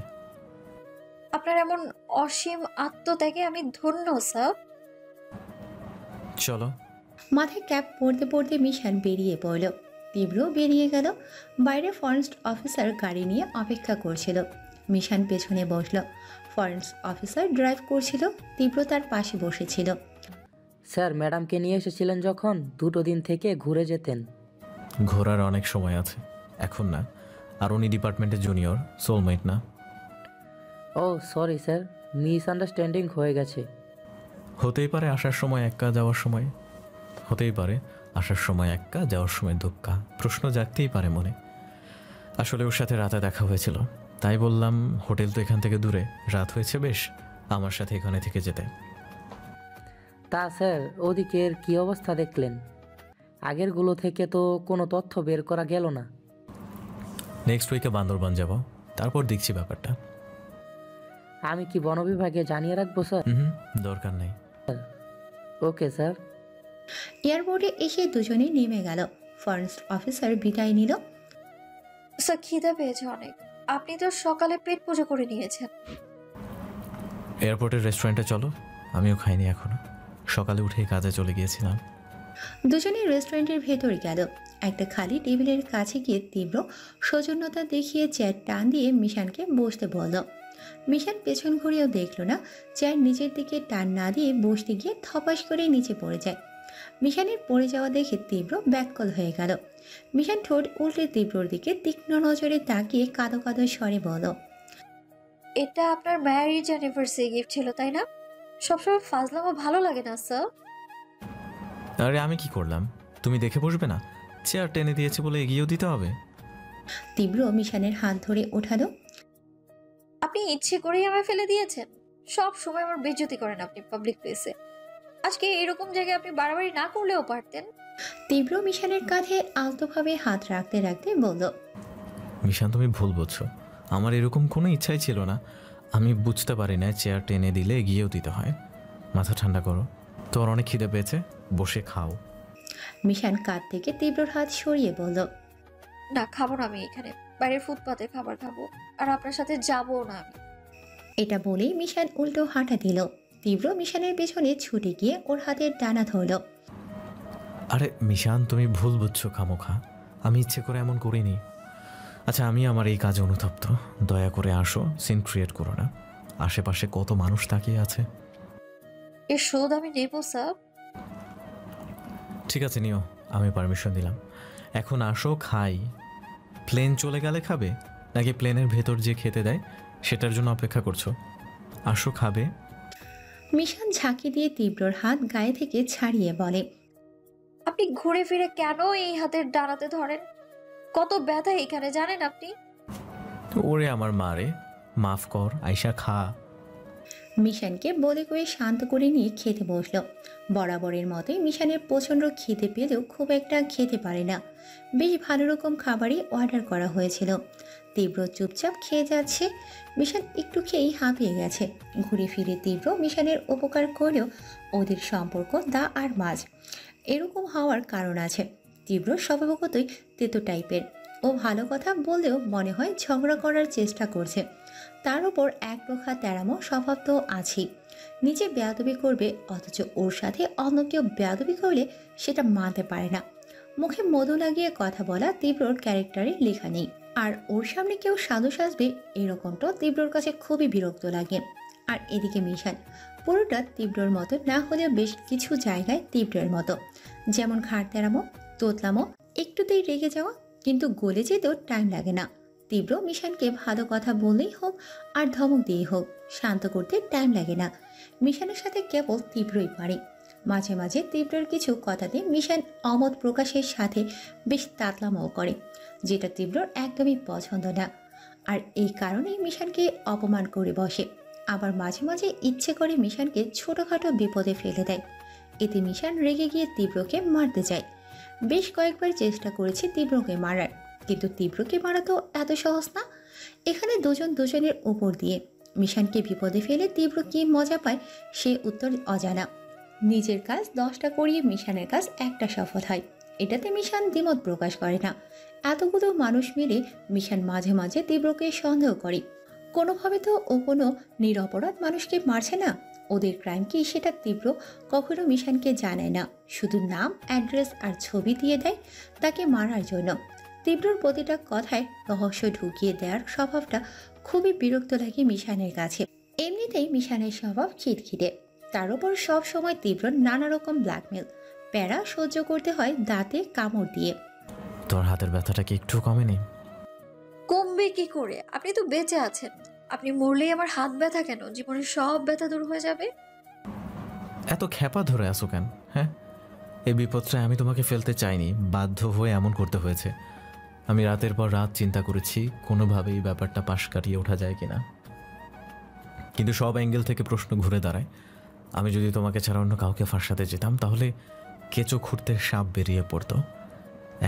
আপনার এমন অসীম আত্মত্যাগে আমি ধন্য স্যার। চলো। মাথায় ক্যাপ পরতে পরতে মিশান বেরিয়ে পড়ল। তীব্র বেরিয়ে গেল। বাইরে ফরেস্ট অফিসার গাড়ি নিয়ে অপেক্ষা করছিল। মিশান পেছনে বসল। ফরেস্ট অফিসার ড্রাইভ করছিল, তীব্র তার পাশে বসেছিল। স্যার, ম্যাডামকে নিয়ে এসেছিলেন যখন 2 দিন থেকে ঘুরে যেতেন। ঘোরার অনেক সময় আছে, এখন না। আর উনি ডিপার্টমেন্টের জুনিয়র, সোলমেট না। ও সরি স্যার, মিসআন্ডারস্ট্যান্ডিং হয়ে গেছে। হতেই পারে আসার সময় একা, যাওয়ার সময় হতেই পারে আসার সময় একা, যাওয়ার সময় দুক্কা। প্রশ্ন জাগতেই পারে মনে। আসলে ওর সাথে রাতে দেখা হয়েছিল, তাই বললাম হোটেল তো এখান থেকে দূরে, রাত হয়েছে বেশ, আমার সাথে এখানে থেকে যেতে। তা স্যার, ওদিকের কি অবস্থা দেখলেন? আগেরগুলো থেকে তো কোনো তথ্য বের করা গেল না। নেক্সট উইকে বান্দরবান যাব, তারপর দেখছি ব্যাপারটা। আমি কি বন বিভাগে জানিয়ে রাখবো স্যার? দরকার নেই। Okay sir. এয়ারপোর্টে এসে দুজনে নেমে গেল। ফরেস্ট অফিসার বিদায় নিল। স্যার, খিদে পেয়েছে অনেক, আপনি তো সকালে পেট পুজো করে নিয়েছেন। এয়ারপোর্টের রেস্টুরেন্টে চলো, আমিও খাইনি এখনো, সকালে উঠেই কাজে চলে গিয়েছিলাম। দুজনে রেস্টুরেন্টের ভেতর গেল। একটা খালি টেবিলের কাছে গিয়ে তীব্র সৌজন্যতা দেখিয়ে চেয়ার টান দিয়ে মিশানকে বসতে বলল। মিশান পেছন ঘুরেও দেখল না। চেয়ার নিজের দিকে টান না দিয়ে বসতে গিয়ে থপাস করে নিচে পড়ে যায়। মিশানের পড়ে যাওয়া দেখে তীব্র ব্যাককল হয়ে গেল। মিশান ঠোঁট উল্টে তীব্রর দিকে তীক্ষ্ণ নজরে তাকিয়ে কাঁদো কাঁদো স্বরে বলল, এটা আপনার ম্যারেজ অ্যানিভার্সারি গিফট ছিল তাই না? সবসময় ফাজলামো ভালো লাগে না স্যার। আরে আমি কি করলাম? তুমি দেখে বসবে না? চেয়ার টেনে দিয়েছে বলে এগিয়েও দিতে হবে? তীব্র মিশানের হাত ধরে ওঠালো। আপনি ইচ্ছে করেই আমায় ফেলে দিয়েছেন। সব সময় আমার বেইজ্জতি করেন আপনি পাবলিক প্লেসে। আজকে এরকম জায়গায় আপনি বাড়াবাড়ি না করলেও পারতেন। তীব্র মিশানের কাঁধে আলতোভাবে হাত রাখতে রাখতে বলল, মিশান, তুমি ভুল বুঝছো। আমার এরকম কোনো ইচ্ছাই ছিল না। আমি বুঝতে পারি না চেয়ার টেনে দিলে এগিয়েও দিতে হয়। মাথা ঠান্ডা করো। তোর অনেক খিদে পেয়েছে, বসে খাও। মিশান কাঁধ থেকে তীব্রর হাত সরিয়ে বলল, না, খাবো না আমি এখানে। বাইরের ফুটপাতে খাবার খাবো। আর আপনার সাথে যাবো না আমি। এটা বলেই মিশান উল্টো হাঁটা দিল। তীব্র মিশানের পেছনে ছুটে গিয়ে ওর হাতের ডানা ধরল। আরে মিশান, তুমি ভুল বুঝছো খামোখা। আমি ইচ্ছে করে এমন করিনি। আচ্ছা, আমি আমার এই কাজে অনুতপ্ত। দয়া করে আসো, সিন ক্রিয়েট করো না। আশেপাশে কত মানুষ তাকিয়ে আছে। এর শোধ আমি নেবো স্যার। ঠিক আছে, নিও, আমি পারমিশন দিলাম। এখন আসো, খাই। প্লেন চলে গেলে খাবে, নাকি প্লেনের ভেতর যে খেতে দেয় সেটার জন্য অপেক্ষা করছো? আসো, খাবে। মিশান ঝাঁকি দিয়ে তীব্রর হাত গায়ে থেকে ছাড়িয়ে বলে, আপনি ঘুরে ফিরে কেন এই হাতের ডানাতে ধরেন? কত ব্যথা এখানে জানেন আপনি? ওরে আমার মা রে, মাফ কর, আয়শা খা। মিশানকে বলে করে শান্ত করে নিয়ে খেতে বসল। বরাবরের মতোই মিশানের প্রচণ্ড খিদে পেলেও খুব একটা খেতে পারে না। বেশ ভালো রকম খাবারই অর্ডার করা হয়েছিল। তীব্র চুপচাপ খেয়ে যাচ্ছে। মিশান একটু খেয়েই হাঁপিয়ে গেছে। ঘুরে ফিরে তীব্র মিশানের উপকার করলেও ওদের সম্পর্ক দা আর মাছ। এরকম হওয়ার কারণ আছে। তীব্র স্বভাবগতই তেতো টাইপের। ও ভালো কথা বললেও মনে হয় ঝগড়া করার চেষ্টা করছে। তার উপর এক প্রখা তেরামো স্বভাব তো আছেই। নিজে বেয়াদবি করবে, অথচ ওর সাথে অন্য কেউ বেয়াদবি করলে সেটা মানতে পারে না। মুখে মধু লাগিয়ে কথা বলা তীব্রর ক্যারেক্টারে লেখা নেই। আর ওর সামনে কেউ সাধু সাজবে, এরকমটা তীব্রর কাছে খুবই বিরক্ত লাগে। আর এদিকে মিশান পুরোটা তীব্রর মতো না হলেও বেশ কিছু জায়গায় তীব্রের মতো। যেমন ঘাড় তেরামো, তোতলামো, একটুতেই রেগে যাওয়া, কিন্তু গলে যেতেও টাইম লাগে না। তীব্র মিশানকে ভালো কথা বললেই হোক আর ধমক দিয়েই হোক, শান্ত করতে টাইম লাগে না। মিশানের সাথে কেবল তীব্রই পারে। মাঝে মাঝে তীব্রের কিছু কথাতে মিশান অমত প্রকাশের সাথে বেশ তাতলামও করে, যেটা তীব্রর একদমই পছন্দ না। আর এই কারণেই মিশানকে অপমান করে বসে। আবার মাঝে মাঝে ইচ্ছে করে মিশানকে ছোটোখাটো বিপদে ফেলে দেয়। এতে মিশান রেগে গিয়ে তীব্রকে মারতে যায়। বেশ কয়েকবার চেষ্টা করেছে তীব্রকে মারার, কিন্তু তীব্রকে মারা তো এত সহজ না। এখানে দুজন দুজনের উপর দিয়ে মিশানকে বিপদে ফেলে তীব্র কি মজা পায় সে উত্তর অজানা। নিজের কাজ 10টা করিয়ে মিশানের কাজ একটা সফল হয়, এটাতে মিশান দ্বিমত প্রকাশ করে না। এতগুলো মানুষ মিলে মিশান মাঝে মাঝে তীব্রকে সন্দেহ করে, কোনোভাবে তো ও কোনো নিরপরাধ মানুষকে মারছে না। ওদের ক্রাইম কি সেটা তীব্র কখনো মিশানকে জানায় না, শুধু নাম, অ্যাড্রেস আর ছবি দিয়ে দেয় তাকে মারার জন্য। তীব্রর প্রতিটা কথায় রহস্য ঢুকিয়ে দেওয়ার স্বভাবটা খুবই বিরক্ত লাগে মিশানের কাছে। এমনিতেই মিশানের স্বভাব খিটখিটে, তার উপর সব সময় তীব্র নানা রকম ব্ল্যাকমেল, প্যারা সহ্য করতে হয় দাঁতে কামড় দিয়ে। তোর হাতের ব্যথাটা কি একটু কমেনি? কমবে কি করে? আপনি তো বেঁচে আছেন। আপনি মরলেই আমার হাত ব্যথা কেন? জীবনের সব ব্যথা দূর হয়ে যাবে। এত খ্যাপা ধরে আসো কেন? হ্যাঁ, এই বিপদটা আমি তোমাকে ফেলতে চাইনি, বাধ্য হয়ে এমন করতে হয়েছে। আমি রাতের পর রাত চিন্তা করেছি কোনোভাবেই ব্যাপারটা পাশ কাটিয়ে ওঠা যায় কিনা, কিন্তু সব অ্যাঙ্গেল থেকে প্রশ্ন ঘুরে দাঁড়ায়, আমি যদি তোমাকে ছাড়া অন্য কাউকে ফাঁসাতে যেতাম তাহলে কেঁচো খুঁড়তে সাপ বেরিয়ে পড়তো।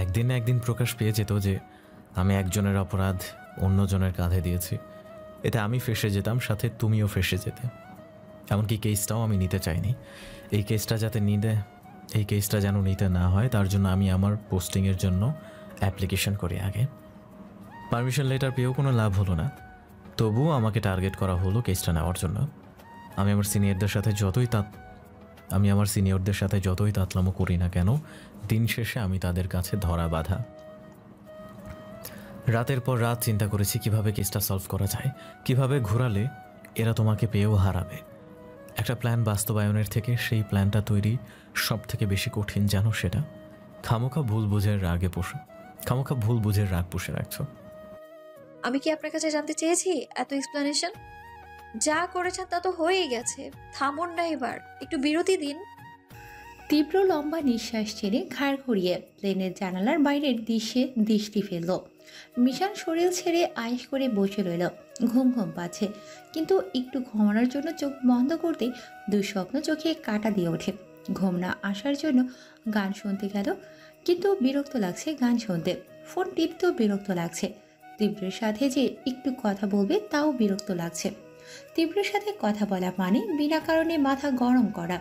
একদিন না একদিন প্রকাশ পেয়ে যেত যে আমি একজনের অপরাধ অন্যজনের কাঁধে দিয়েছি। এতে আমি ফেঁসে যেতাম, সাথে তুমিও ফেঁসে যেতে। এমনকি কেসটাও আমি নিতে চাইনি। এই কেসটা যেন নিতে না হয় তার জন্য আমি আমার পোস্টিংয়ের জন্য অ্যাপ্লিকেশন করি আগে। পারমিশন লেটার পেয়েও কোনো লাভ হলো না, তবুও আমাকে টার্গেট করা হলো কেসটা নেওয়ার জন্য। আমি আমার সিনিয়রদের সাথে যতই তাতলামো করি না কেন, দিন শেষে আমি তাদের কাছে ধরা বাঁধা। রাতের পর রাত চিন্তা করেছি কিভাবে কেসটা সলভ করা যায়, কিভাবে ঘোরালে এরা তোমাকে পেয়েও হারাবে। একটা প্ল্যান বাস্তবায়নের থেকে সেই প্ল্যানটা তৈরি সব থেকে বেশি কঠিন, জানো সেটা? খামোখা ভুল বুঝের রাগ পুষে রাখছো। আমি কি আপনার কাছে জানতে চেয়েছি এত এক্সপ্লেনেশন? যা করেছেন তা তো হয়েই গেছে। থামুন না, এবার একটু বিরতি দিন। তীব্র লম্বা নিঃশ্বাস ছেড়ে ঘাড় ঘুরিয়ে প্লেনের জানালার বাইরের দৃশ্যে দৃষ্টি ফেলল। মিশান শরীর ছেড়ে আয়েশ করে বসে রইল। ঘুম ঘুম পাচ্ছে, কিন্তু একটু ঘুমানোর জন্য চোখ বন্ধ করতে দুঃস্বপ্ন চোখে কাটা দিয়ে ওঠে। ঘুম না আসার জন্য গান শুনতে গেল, কিন্তু বিরক্ত লাগছে গান শুনতে। ফোন টিপতেও বিরক্ত লাগছে। তীব্রের সাথে যে একটু কথা বলবে তাও বিরক্ত লাগছে। তীব্রের সাথে কথা বলা মানে বিনা কারণে মাথা গরম করা।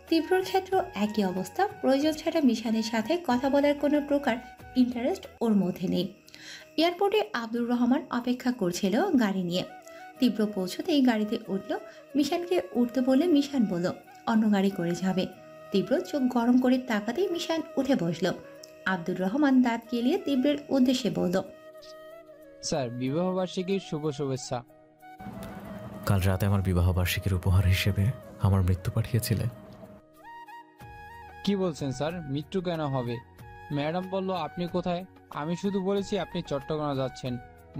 তীব্রর ক্ষেত্রেও একই অবস্থা। প্রয়োজন ছাড়া মিশানের সাথে কথা বলার কোনো প্রকার ইন্টারেস্ট ওর মধ্যে নেই। এয়ারপোর্টে আব্দুর রহমান অপেক্ষা করছিল গাড়ি নিয়ে। তীব্র পৌঁছতেই গাড়িতে উঠল। মিশানকে উঠতে বলে মিশান বলল অন্য গাড়ি করে যাবে। তীব্র চোখ গরম করে তাকাতেই মিশান উঠে বসল। আব্দুর রহমান দাঁত কেলিয়ে তীব্রের উদ্দেশ্যে বলল, স্যার, বিবাহবার্ষিকীর শুভ শুভেচ্ছা। কাল রাতে আমার বিবাহবার্ষিকীর উপহার হিসেবে আমার মৃত্যু পাঠিয়েছিলে। কি বলছেন স্যার? মৃত্যু কেন হবে? ম্যাডাম বলল আপনি কোথায়? আমি শুধু বলেছি আপনি চট্টগ্রাম যাচ্ছেন,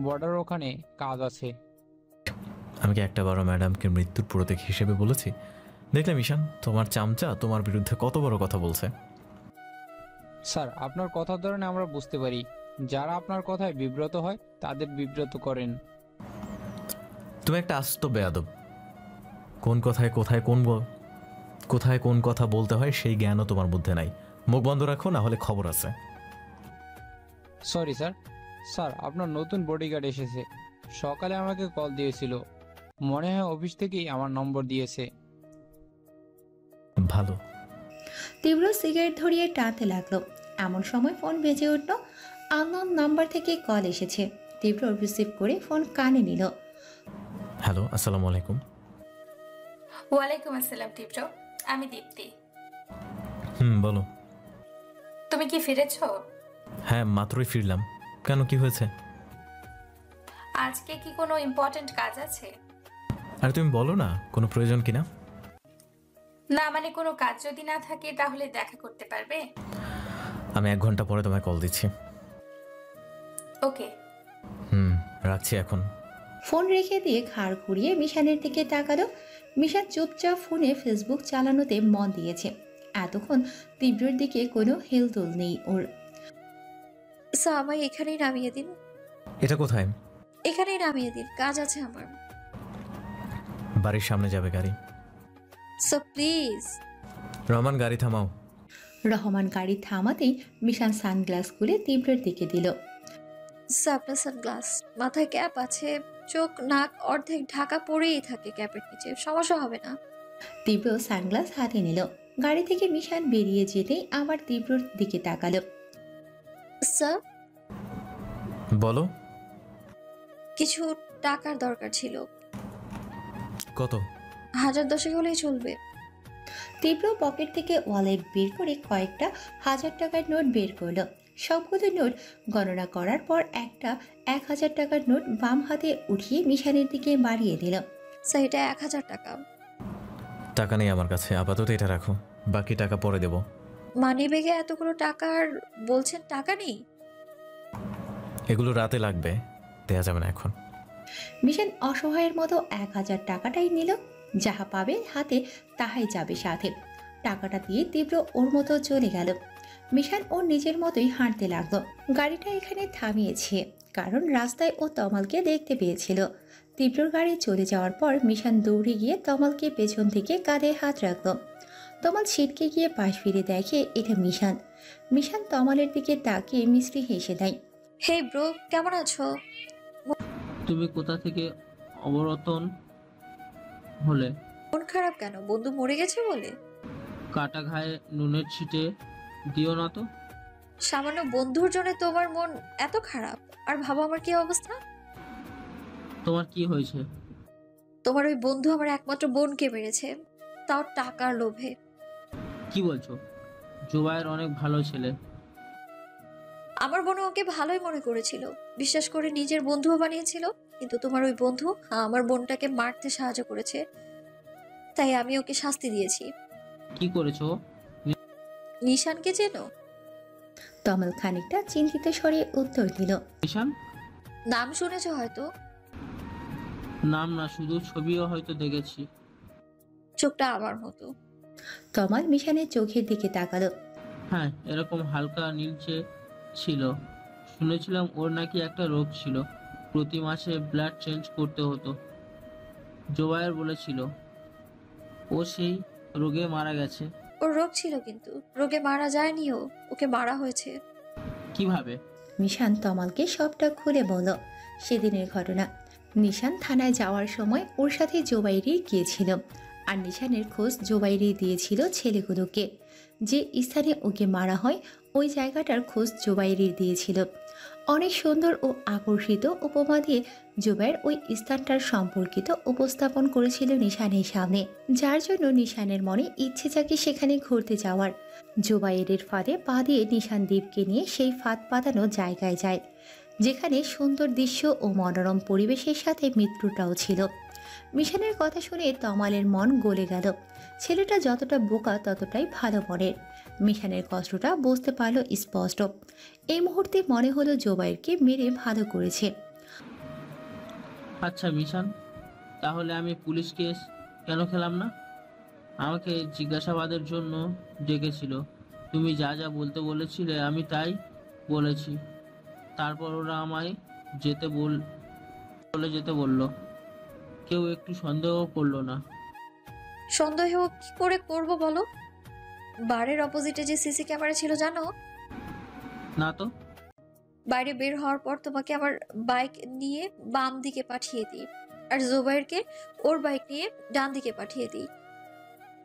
বর্ডার ওখানে কাজ আছে। আমি কি একটা বড় ম্যাডামকে মৃত্যুর প্রতীক হিসেবে বলেছি? দেখলে মিশান, তোমার চামচা তোমার বিরুদ্ধে কত বড় কথা বলছে। স্যার, আপনার কথার ধরনে আমরা বুঝতে পারি, যারা আপনার কথায় বিব্রত হয় তাদের বিব্রত করেন। তুমি একটা আস্ত বেয়াদব। কোন কথায় কোথায় কোন কথা বলতে হয় সেই জ্ঞানও তোমার মধ্যে নাই। মুখ বন্ধ রাখো, না হলে খবর আছে। Sorry sir. স্যার, আপনার নতুন বডিগার্ড এসেছে, সকালে আমাকে কল দিয়েছিল, মনে হয় অফিস থেকেই আমার নম্বর দিয়েছে। ভালো। তীব্র সিগারেট ধরিয়ে টানতে লাগলো। এমন সময় ফোন বেজে উঠল। আননোন নাম্বার থেকে কল এসেছে। তীব্র রিসিভ করে ফোন কানে নিল। হ্যালো, আসসালামু আলাইকুম। ওয়ালাইকুম আসসালাম তীব্র, আমি দীপ্তি। বলো। তুমি কি ফিরেছো? হ্যাঁ, মাত্রই ফিরলাম। কেন, কি হয়েছে? আজকে কি কোনো ইম্পর্টেন্ট কাজ আছে? আর তুমি বলো না, কোনো প্রয়োজন কিনা? না মানে কোনো কাজ যদি না থাকে তাহলে দেখা করতে পারবে? আমি 1 ঘন্টা পরে তোমায় কল দিচ্ছি। ওকে। রাখছি এখন। ফোন রেখে দিয়ে ঘাড় ঘুরিয়ে মিশানের দিকে তাকালো। মিশান চুপচাপ ফোনে ফেসবুক চালানোতে মন দিয়েছে। এতক্ষণ তীব্রের দিকে কোনো হেলদোল নেই ওর। স্যার, আমায় এখানেই নামিয়ে দিন। এটা কোথায়? এখানেই নামিয়ে দিন, কাজ আছে আমার। বাড়ির সামনে যাবে গাড়ি। Sir please. রহমান, গাড়ি থামাও। রহমান গাড়ি থামাতেই মিশান সানগ্লাস খুলে তীব্রের দিকে দিল। স্যার, আপনার সানগ্লাস, মাথায় ক্যাপ আছে, চোখ নাক অর্ধেক ঢাকা পড়েই থাকে ক্যাপের নিচে, সমস্যা হবে না? তীব্র সানগ্লাস হাতে নিল। গাড়ি থেকে মিশান বেরিয়ে যেতেই আবার তীব্রর দিকে তাকালো। স্যার, বলো। কিছু টাকার দরকার ছিল। কত? 1010 হলেই চলবে। তীব্র পকেট থেকে ওয়ালেট বের করে কয়েকটা 1000 টাকার নোট বের করলো। সবগুলো নোট গণনা করার পর একটা 1000 টাকার নোট বাম হাতে উঠিয়ে মিশানের দিকে বাড়িয়ে দিল। স্যার, এটা 1000 টাকা। টাকা নেই আমার কাছে, আপাতত এটা রাখো, বাকি টাকা পরে দেব। মানিব্যাগে এতগুলো টাকার বলছেন টাকা নেই? এগুলো রাতে লাগবে, দেয়া যাবে না এখন। মিশন অসহায়ের মতো 1000 টাকাটাই নিল। যাহা পাবে হাতে তাহাই যাবে সাথে। টাকাটা দিয়ে তীব্র ওর মতো চলে গেল। মিশান ওর নিজের মতোই হাঁটতে লাগলো। গাড়িটা এখানে থামিয়েছে কারণ রাস্তায় ও তমালকে দেখতে পেয়েছিল। তীব্রর গাড়ি চলে যাওয়ার পর মিশান দৌড়ে গিয়ে তমালকে পেছন থেকে কাঁধে হাত রাখল। তমাল ছিটকে গিয়ে পাশ ফিরে দেখে এটা মিশান। মিশান তমালের দিকে তাকিয়ে মিষ্টি হেসে দেয়। হে ব্রো, কেমন আছো? তুমি কোথা থেকে অবতরণ হলে? মন খারাপ কেন? বন্ধু মরে গেছে বলে? কাটা ঘায়ে নুনের ছিটে দিও না তো। সামান্য বন্ধুর জন্য তোমার মন এত খারাপ? আর ভাবো আমার কি অবস্থা। তোমার কি হয়েছে? তোমার ওই বন্ধু আমার একমাত্র বোনকে মেরেছে, তাও টাকার লোভে। কি বলছো? জুবায়ের অনেক ভালো ছেলে। আমার বোন ওকে ভালোই মনে করেছিল, বিশ্বাস করে নিজের বন্ধুও বানিয়েছিল। কিন্তু তোমার ওই বন্ধু আমার বোনটাকে মারতে সাহায্য করেছে, তাই আমি ওকে শাস্তি দিয়েছি। কি করেছো? নিশানকে চেনো? তমাল খানিকটা চিন্তিত স্বরে উত্তর দিল। নিশান? নাম শুনেছো হয়তো। নাম না, শুধু ছবিও হয়তো দেখেছি। চোখটা আমার মতো। তমাল মিশানের চোখের দিকে তাকালো। হ্যাঁ, এরকম হালকা নীলচে ছিল, শুনেছিলাম ওর নাকি একটা রোগ ছিল, প্রতি মাসে ব্লাড চেঞ্জ করতে হতো। জোবায়ের বলেছিল ও সেই রোগে মারা গেছে। ওর রোগ ছিল কিন্তু রোগে মারা যায়নি, ওকে মারা হয়েছে। কিভাবে? মিশান তমালকে সবটা খুলে বলল সেদিনের ঘটনা। নিশান থানায় যাওয়ার সময় ওর সাথে জোবাইরি গিয়েছিল, আর নিশানের খোঁজ জোবাইরি দিয়েছিল ছেলেগুলোকে। যে স্থানে ওকে মারা হয় ওই জায়গাটার খোঁজ জোবাইরি দিয়েছিল। অনেক সুন্দর ও আকর্ষিত উপমা দিয়ে জোবাইর ওই স্থানটার সম্পর্কিত উপস্থাপন করেছিল নিশানের সামনে, যার জন্য নিশানের মনে ইচ্ছে জাগে সেখানে ঘুরতে যাওয়ার। জোবাইরের ফাঁদে পা দিয়ে নিশান দ্বীপকে নিয়ে সেই ফাঁদ পাতানো জায়গায় যায়, যেখানে সুন্দর দৃশ্য ও মনোরম পরিবেশের সাথে মৃত্যুটাও ছিল। মিশনের কথা শুনে তমালের মন গলে গেল। ছেলেটা যতটা বোকা ততটাই ভালো মনের। মিশনের কষ্টটা বুঝতে পারল স্পষ্ট। এই মুহূর্তে মনে হলো জোবাইরকে মেরে ভালো করেছে। আচ্ছা মিশান, তাহলে আমি পুলিশ কেস কেন খেলাম না? আমাকে জিজ্ঞাসাবাদের জন্য ডেকেছিল, তুমি যা যা বলতে বলেছিলে আমি তাই বলেছি। তারপর ওরা আমায় চলে যেতে বলল। কেউ একটু সন্দেহ করলো না। সন্দেহ কি করে করব বলো? বারের অপোজিটে যে সিসি ক্যামেরা ছিল জানো? না তো। বাইরে বের হওয়ার পর তোমাকে আমার বাইক নিয়ে বাম দিকে পাঠিয়ে দিই, আর জোবাইরকে ওর বাইক নিয়ে ডান দিকে পাঠিয়ে দিই,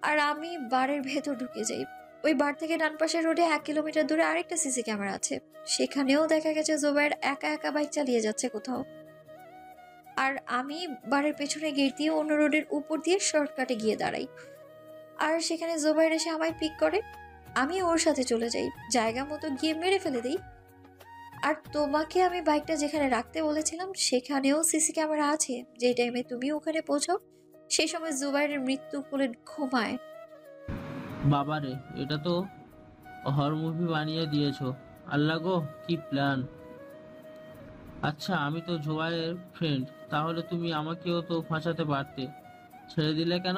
আর আমি বারের ভেতর ঢুকে যাই। ওই বার থেকে ডান পাশের রোডে 1 কিলোমিটার দূরে আরেকটা সিসি ক্যামেরা আছে, সেখানেও দেখা গেছে জোবাইর একা একা বাইক চালিয়ে যাচ্ছে কোথাও। আর আমি বারের পেছনে গেট দিয়ে অন্য রোডের উপর দিয়ে শর্টকাটে গিয়ে দাঁড়াই, আর সেখানে জোবাইর এসে আমায় পিক করে। আমি ওর সাথে চলে যাই, জায়গা মতো গিয়ে মেরে ফেলে দিই। আর তোমাকে আমি বাইকটা যেখানে রাখতে বলেছিলাম সেখানেও সিসি ক্যামেরা আছে। যে টাইমে তুমি ওখানে পৌঁছাও সেই সময় জুবাইরের মৃত্যু কোলে ঘুমায়। বাবারে, এটা তো হরর মুভি বানিয়ে দিয়েছো। আল্লাহ গো, কি প্ল্যান! আচ্ছা, আমি তো জোবাইয়ের ফ্রেন্ড, তাহলে তুমি আমাকেও তো ফাঁসাতে পারতে, ছেড়ে দিলে কেন?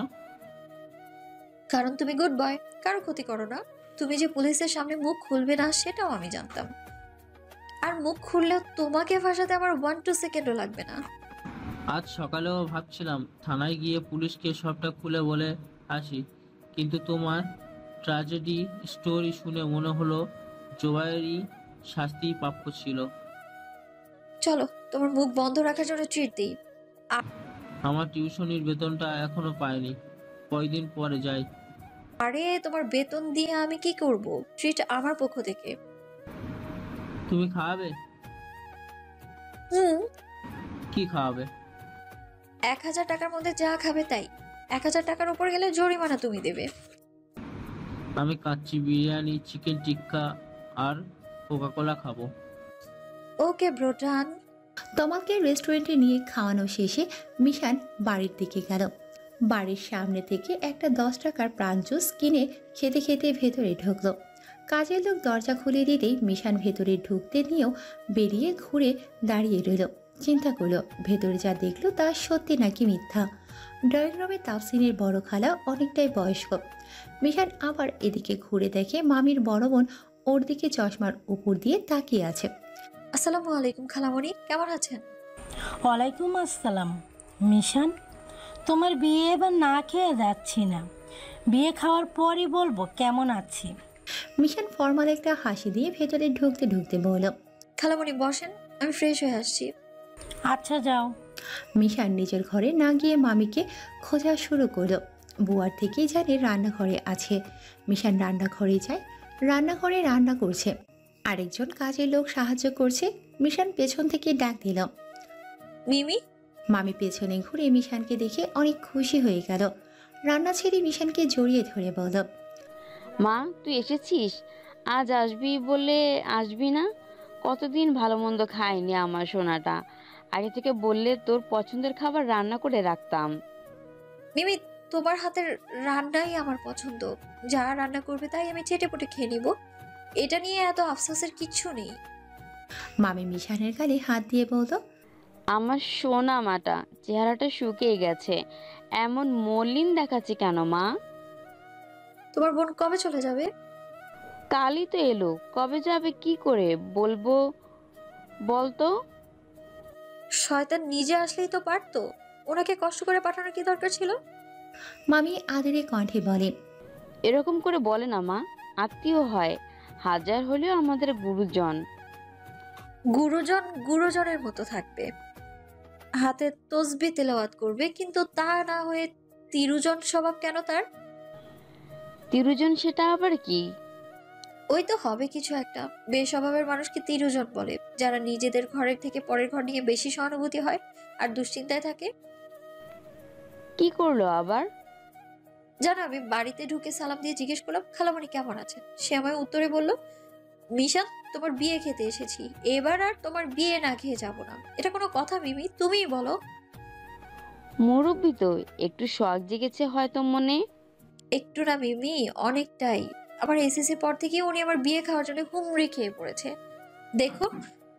কারণ তুমি গুড বয়, কারো ক্ষতি করো না। তুমি যে পুলিশের সামনে মুখ খুলবে না সেটাও আমি জানতাম, আর মুখ খুললেও তোমাকে ফাঁসাতে আমার 1-2 সেকেন্ডও লাগবে না। আজ সকালেও ভাবছিলাম থানায় গিয়ে পুলিশকে সবটা খুলে বলে আসি, কিন্তু তোমার ট্র্যাজেডি স্টোরি শুনে মনে হলো জোবাইয়েরই শাস্তি প্রাপ্য ছিল। চলো তোমার মুখ বন্ধ রাখার জন্য ট্রিট দিই। আমার টিউশনির বেতনটা এখনো পাইনি, কয়দিন পরে যাই। আরে তোমার বেতন দিয়ে আমি কি করব? ট্রিট আমার পক্ষ থেকে। তুমি খাওয়াবে? কি খাওয়াবে? 1000 টাকার মধ্যে যা খাবে তাই। 1000 টাকার উপর গেলে জরিমানা তুমি দেবে। আমি কাচ্চি বিরিয়ানি, চিকেন টিক্কা আর কোকাকোলা খাবো। ওকে ব্রো, ডান। তমালকে রেস্টুরেন্টে নিয়ে খাওয়ানো শেষে মিশান বাড়ির দিকে গেল। বাড়ির সামনে থেকে একটা 10 টাকার প্রাণ জুস কিনে খেতে খেতে ভেতরে ঢুকলো। কাজের লোক দরজা খুলে দিতেই মিশান ভেতরে ঢুকতে নিয়েও বেরিয়ে ঘুরে দাঁড়িয়ে রইল। চিন্তা করলো ভেতরে যা দেখলো তা সত্যি নাকি মিথ্যা। ড্রয়িং রুমে তাফসিনের বড় খালা অনেকটাই বয়স্ক। মিশান আবার এদিকে ঘুরে দেখে মামির বড় বোন ওর দিকে চশমার উপর দিয়ে তাকিয়ে আছে। আসসালামু আলাইকুম খালামণি, কেমন আছেন? ওয়ালাইকুম আসসালাম। মিশান, তোমার বিয়ে এবার না খেয়ে যাচ্ছি না, বিয়ে খাওয়ার পরই বলবো কেমন আছি। মিশান ফর্মাল একটা হাসি দিয়ে ভেতরে ঢুকতে ঢুকতে বলল, খালামণি বসেন, আমি ফ্রেশ হয়ে আসছি। আচ্ছা যাও। মিশান নিজের ঘরে না গিয়ে মামিকে খোঁজা শুরু করলো। বুয়ার থেকেই জানে রান্নাঘরে আছে। মিশান রান্নাঘরে যায়, রান্নাঘরে রান্না করছে, আরেকজন কাজের লোক সাহায্য করছে। মিশান পেছন থেকে ডাক দিল, মিমি। মামি পেছনে ঘুরে মিশানকে দেখে অনেক খুশি হয়ে গেল। রান্না ছেড়ে মিশানকে জড়িয়ে ধরে বলল, মা তুই এসেছিস? আজ আসবি বলে আসবি না? কতদিন ভালো মন্দ খাইনি আমার সোনাটা, আগে থেকে বললে তোর পছন্দের খাবার রান্না করে রাখতাম। মিমি, তোমার হাতের রান্নাই আমার পছন্দ, যা রান্না করবে তাই আমি চেটেপুটে খেয়ে নিব, এটা নিয়ে এত আফসোসের কিচ্ছু নেই। মামি মিশানের গালে হাত দিয়ে বলল, আমার সোনা মাটা চেহারাটা শুকিয়ে গেছে, এমন মলিন দেখাচ্ছে কেন মা? তোমার বোন কবে চলে যাবে? কালই তো এলো, কবে যাবে কি করে বলবো? বল তো। শয়তান নিজে আসলেই তো পারতো, ওনাকে কষ্ট করে পাঠানোর কি দরকার ছিল? মামি আদরে কণ্ঠে বলে। এরকম করে বলে না মা, আত্মীয় হয়, হাজার হলেও আমাদের গুরুজন। গুরুজন গুরুজনের মতো থাকবে, হাতে তসবি তেলাওয়াত করবে, কিন্তু তা না হয়ে তিরুজন স্বভাব কেন তার? তিরুজন সেটা আবার কি? ওই তো হবে কিছু একটা। বেস্বভাবের মানুষকে তিরুজন বলে, যারা নিজেদের ঘরের থেকে পরের ঘর নিয়ে বেশি সহানুভূতি হয় আর দুশ্চিন্তায় থাকে। কি করলো আবার? জানো, আমি বাড়িতে ঢুকে সালাম দিয়ে জিজ্ঞেস করলাম খালামণি কেমন আছেন। সে আমায় উত্তরে বলল, মিশান, তোমার বিয়ে খেতে এসেছি, এবার আর তোমার বিয়ে না খেয়ে যাব না। এটা কোনো কথা মিমি? তুমিই বলো। মুরব্বি তো, একটু শখ জেগেছে হয়তো মনে। একটু না মিমি, অনেকটাই। আমার এসএসসি পর থেকে উনি আমার বিয়ে খাওয়ার জন্য হুমড়ি খেয়ে পড়েছে। দেখো,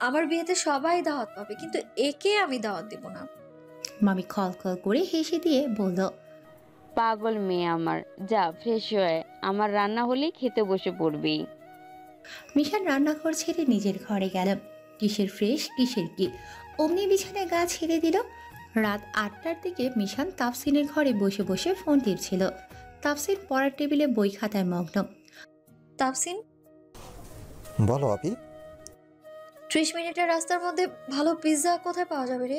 আমার বিয়েতে সবাই দাওয়াত পাবে, কিন্তু একে আমি দাওয়াত দেব না। মামি খল খল করে হেসে দিয়ে বলল, পাগল মেয়ে আমার, যা ফ্রেশ হয়ে আমার রান্না হলেই খেতে বসে পড়বি। মিশান রান্নাঘর ছেড়ে নিজের ঘরে গেল। কিসের ফ্রেশ কিসের কি, অমনি বিছানায় গা ছেড়ে দিল। রাত 8টার দিকে মিশান তাফসিনের ঘরে বসে বসে ফোন টিপছিল। তাফসিন পড়ার টেবিলে বই খাতায় মগ্ন। তাফসিন, বলো আপি। 30 মিনিটের রাস্তার মধ্যে ভালো পিৎজা কোথায় পাওয়া যাবে রে?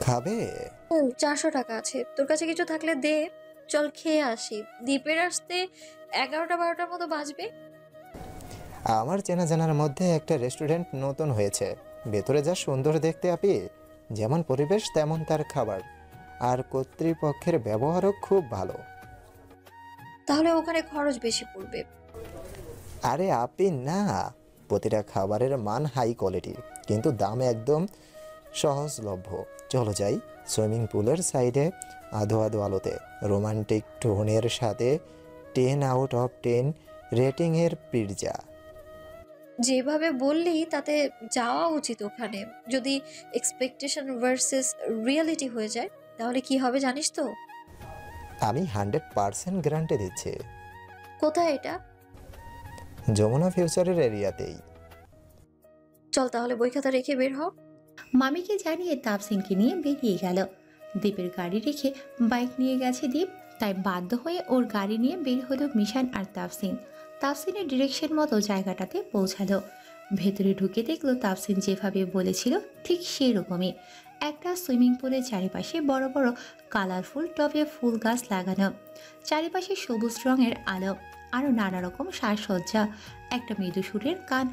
খাবে? 400 টাকা আছে, তোর কাছে কিছু থাকলে দে, চল খেয়ে আসি। দ্বীপের আসতে 11টা-12টার মতো বাজবে। আমার চেনা জানার মধ্যে একটা রেস্টুরেন্ট নতুন হয়েছে, ভেতরে যা সুন্দর দেখতে আপি, যেমন পরিবেশ তেমন তার খাবার, আর কর্তৃপক্ষের ব্যবহারও খুব ভালো। তাহলে ওখানে খরচ বেশি পড়বে। আরে আপি না, প্রতিটা খাবারের মান হাই কোয়ালিটি, কিন্তু দাম একদম সহজলভ্য। চলো যাই, সুইমিং পুলের সাইডে আধো আধো আলোতে রোমান্টিক টোনের সাথে 10 আউট অফ 10 রেটিংয়ের পিৎজা। যেভাবে বললি তাতে যাওয়া উচিত ওখানে। যদি এক্সপেকটেশন ভার্সেস রিয়েলিটি হয়ে যায় তাহলে কি হবে জানিস তো? আমি 100% গ্যারান্টি দিচ্ছি। কোথায় এটা? যমুনা ফিউচারের এরিয়াতেই। চল তাহলে বই খাতা রেখে বের হ। মামিকে জানিয়ে তাফসিনকে নিয়ে বেরিয়ে গেল। দীপের গাড়ি রেখে বাইক নিয়ে গেছে দীপ, তাই বাধ্য হয়ে ওর গাড়ি নিয়ে বের হলো মিশান আর তাফসিন। তাফসিনের ডিরেকশন মতো জায়গাটাতে পৌঁছালো। ভেতরে ঢুকে দেখলো তাফসিন যেভাবে বলেছিল ঠিক সেরকমই। একটা সুইমিং পুলের চারিপাশে বড় বড় কালারফুল টবে ফুল গাছ লাগানো, চারিপাশে সবুজ রঙের আলো, আরও নানা রকম সাজসজ্জা। একটা মৃদু সুরের কান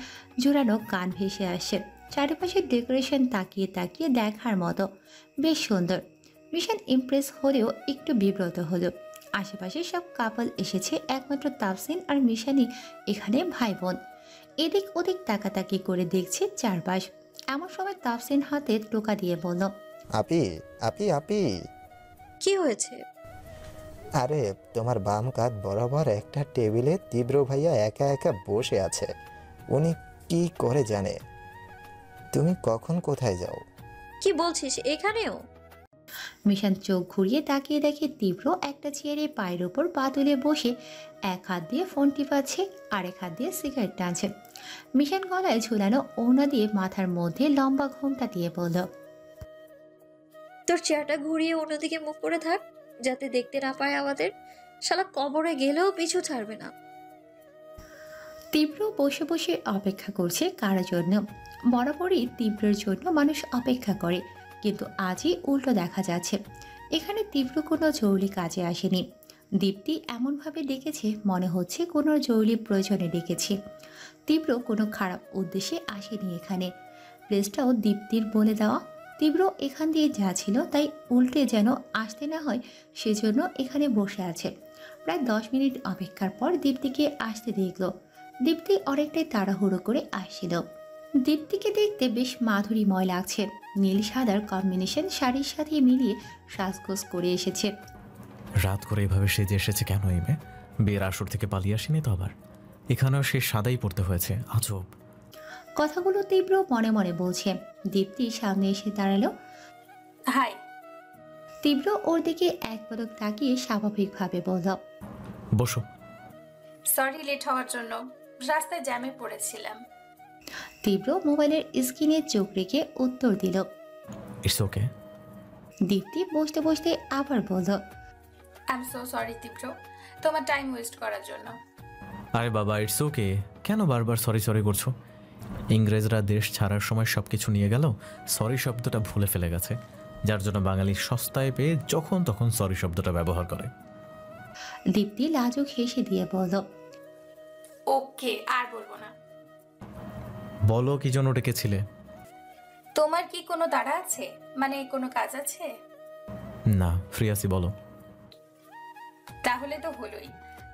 জোড়ানো গান ভেসে আসে। চারিপাশের ডেকোরেশন তাকিয়ে তাকিয়ে দেখার মতো, বেশ সুন্দর। মিশন ইমপ্রেস হলেও একটু বিব্রত হলো। আশেপাশে সব কাপল এসেছে, একমাত্র তাফসিন আর মিশানি এখানে ভাই বোন। এদিক ওদিক তাকাতাকি করে দেখছে চারপাশ। এমন সময় তাফসিন হাতে টোকা দিয়ে বলল, আপি আপি আপি। কি হয়েছে? আরে তোমার বাম কাঁধ বরাবর একটা টেবিলে তীব্র ভাইয়া একা একা বসে আছে। উনি কি করে জানে তুমি কখন কোথায় যাও? কি বলছিস, এখানেও? মিশান চোখ ঘুরিয়ে তাকিয়ে দেখে তীব্র একটা চেয়ারে পায়ের ওপর পা তুলে বসে এক হাত দিয়ে ফোন টিপাচ্ছে, আরেক হাত দিয়ে সিগারেট টানছে। মিশান গলায় ঝুলানো ওড়না দিয়ে মাথার মধ্যে লম্বা ঘোমটা দিয়ে বলল, তোর চেয়ারটা ঘুরিয়ে অন্যদিকে মুখ করে থাক, যাতে দেখতে না পায় আমাদের। শালা কবরে গেলেও পিছু ছাড়বে না। তীব্র বসে বসে অপেক্ষা করছে কার জন্য। বরাবরই তীব্রের জন্য মানুষ অপেক্ষা করে, কিন্তু আজই উল্টো দেখা যাচ্ছে। এখানে তীব্র কোনো জরুরি কাজে আসেনি। দীপ্তি এমনভাবে ডেকেছে মনে হচ্ছে কোনো জরুরি প্রয়োজনে ডেকেছে। তীব্র কোনো খারাপ উদ্দেশ্যে আসেনি এখানে। প্লেসটাও দীপ্তির বলে দেওয়া। তীব্র এখান দিয়ে যাচ্ছিল, তাই উল্টে যেন আসতে না হয় সেজন্য এখানে বসে আছে। প্রায় 10 মিনিট অপেক্ষার পর দীপ্তিকে আসতে দেখল। দীপ্তি অনেকটাই তাড়াহুড়ো করে আসছিল। দীপ্তিকে দেখতে বেশ মাধুরীময় লাগছে। নীল সাদার কম্বিনেশন শাড়ির সাথে মিলিয়ে সাজগোজ করে এসেছে। রাত করে এভাবে সেজে এসেছে কেন এই মেয়ে? বিয়ের আসর থেকে পালিয়ে আসেনি তো আবার? এখানেও সে সাদাই পড়তে হয়েছে, আজব। কথাগুলো তীব্র মনে মনে বলছে। দীপ্তি সামনে এসে দাঁড়ালো। হাই। তীব্র ওর দিকে এক পলক তাকিয়ে স্বাভাবিকভাবে বলল, বসো। সরি লেট হওয়ার জন্য, রাস্তায় জ্যামে পড়েছিলাম। তীব্র মোবাইলের স্ক্রিনে চোখ রেখে উত্তর দিল। It's okay. দীপ্তি বসতে বসতে আবার বলল, আই এম সো সরি তীব্র, তোমার টাইম ওয়েস্ট করার জন্য। আরে বাবা, ইটস ওকে। কেন বারবার সরি সরি করছো? ইংরেজরা দেশ ছাড়ার সময় সব কিছু নিয়ে গেল, সরি শব্দটা ভুলে ফেলে গেছে, যার জন্য বাঙালি সস্তায় পেয়ে যখন তখন সরি শব্দটা ব্যবহার করে। দীপ্তি লাজুক হেসে দিয়ে বলল, ওকে, আর বলবো না। বলো কি জন্য ডেকেছিলে? তোমার কি কোনো তাড়া আছে, মানে কোনো কাজ আছে? না, ফ্রি আছি, বলো। তাহলে তো হলোই,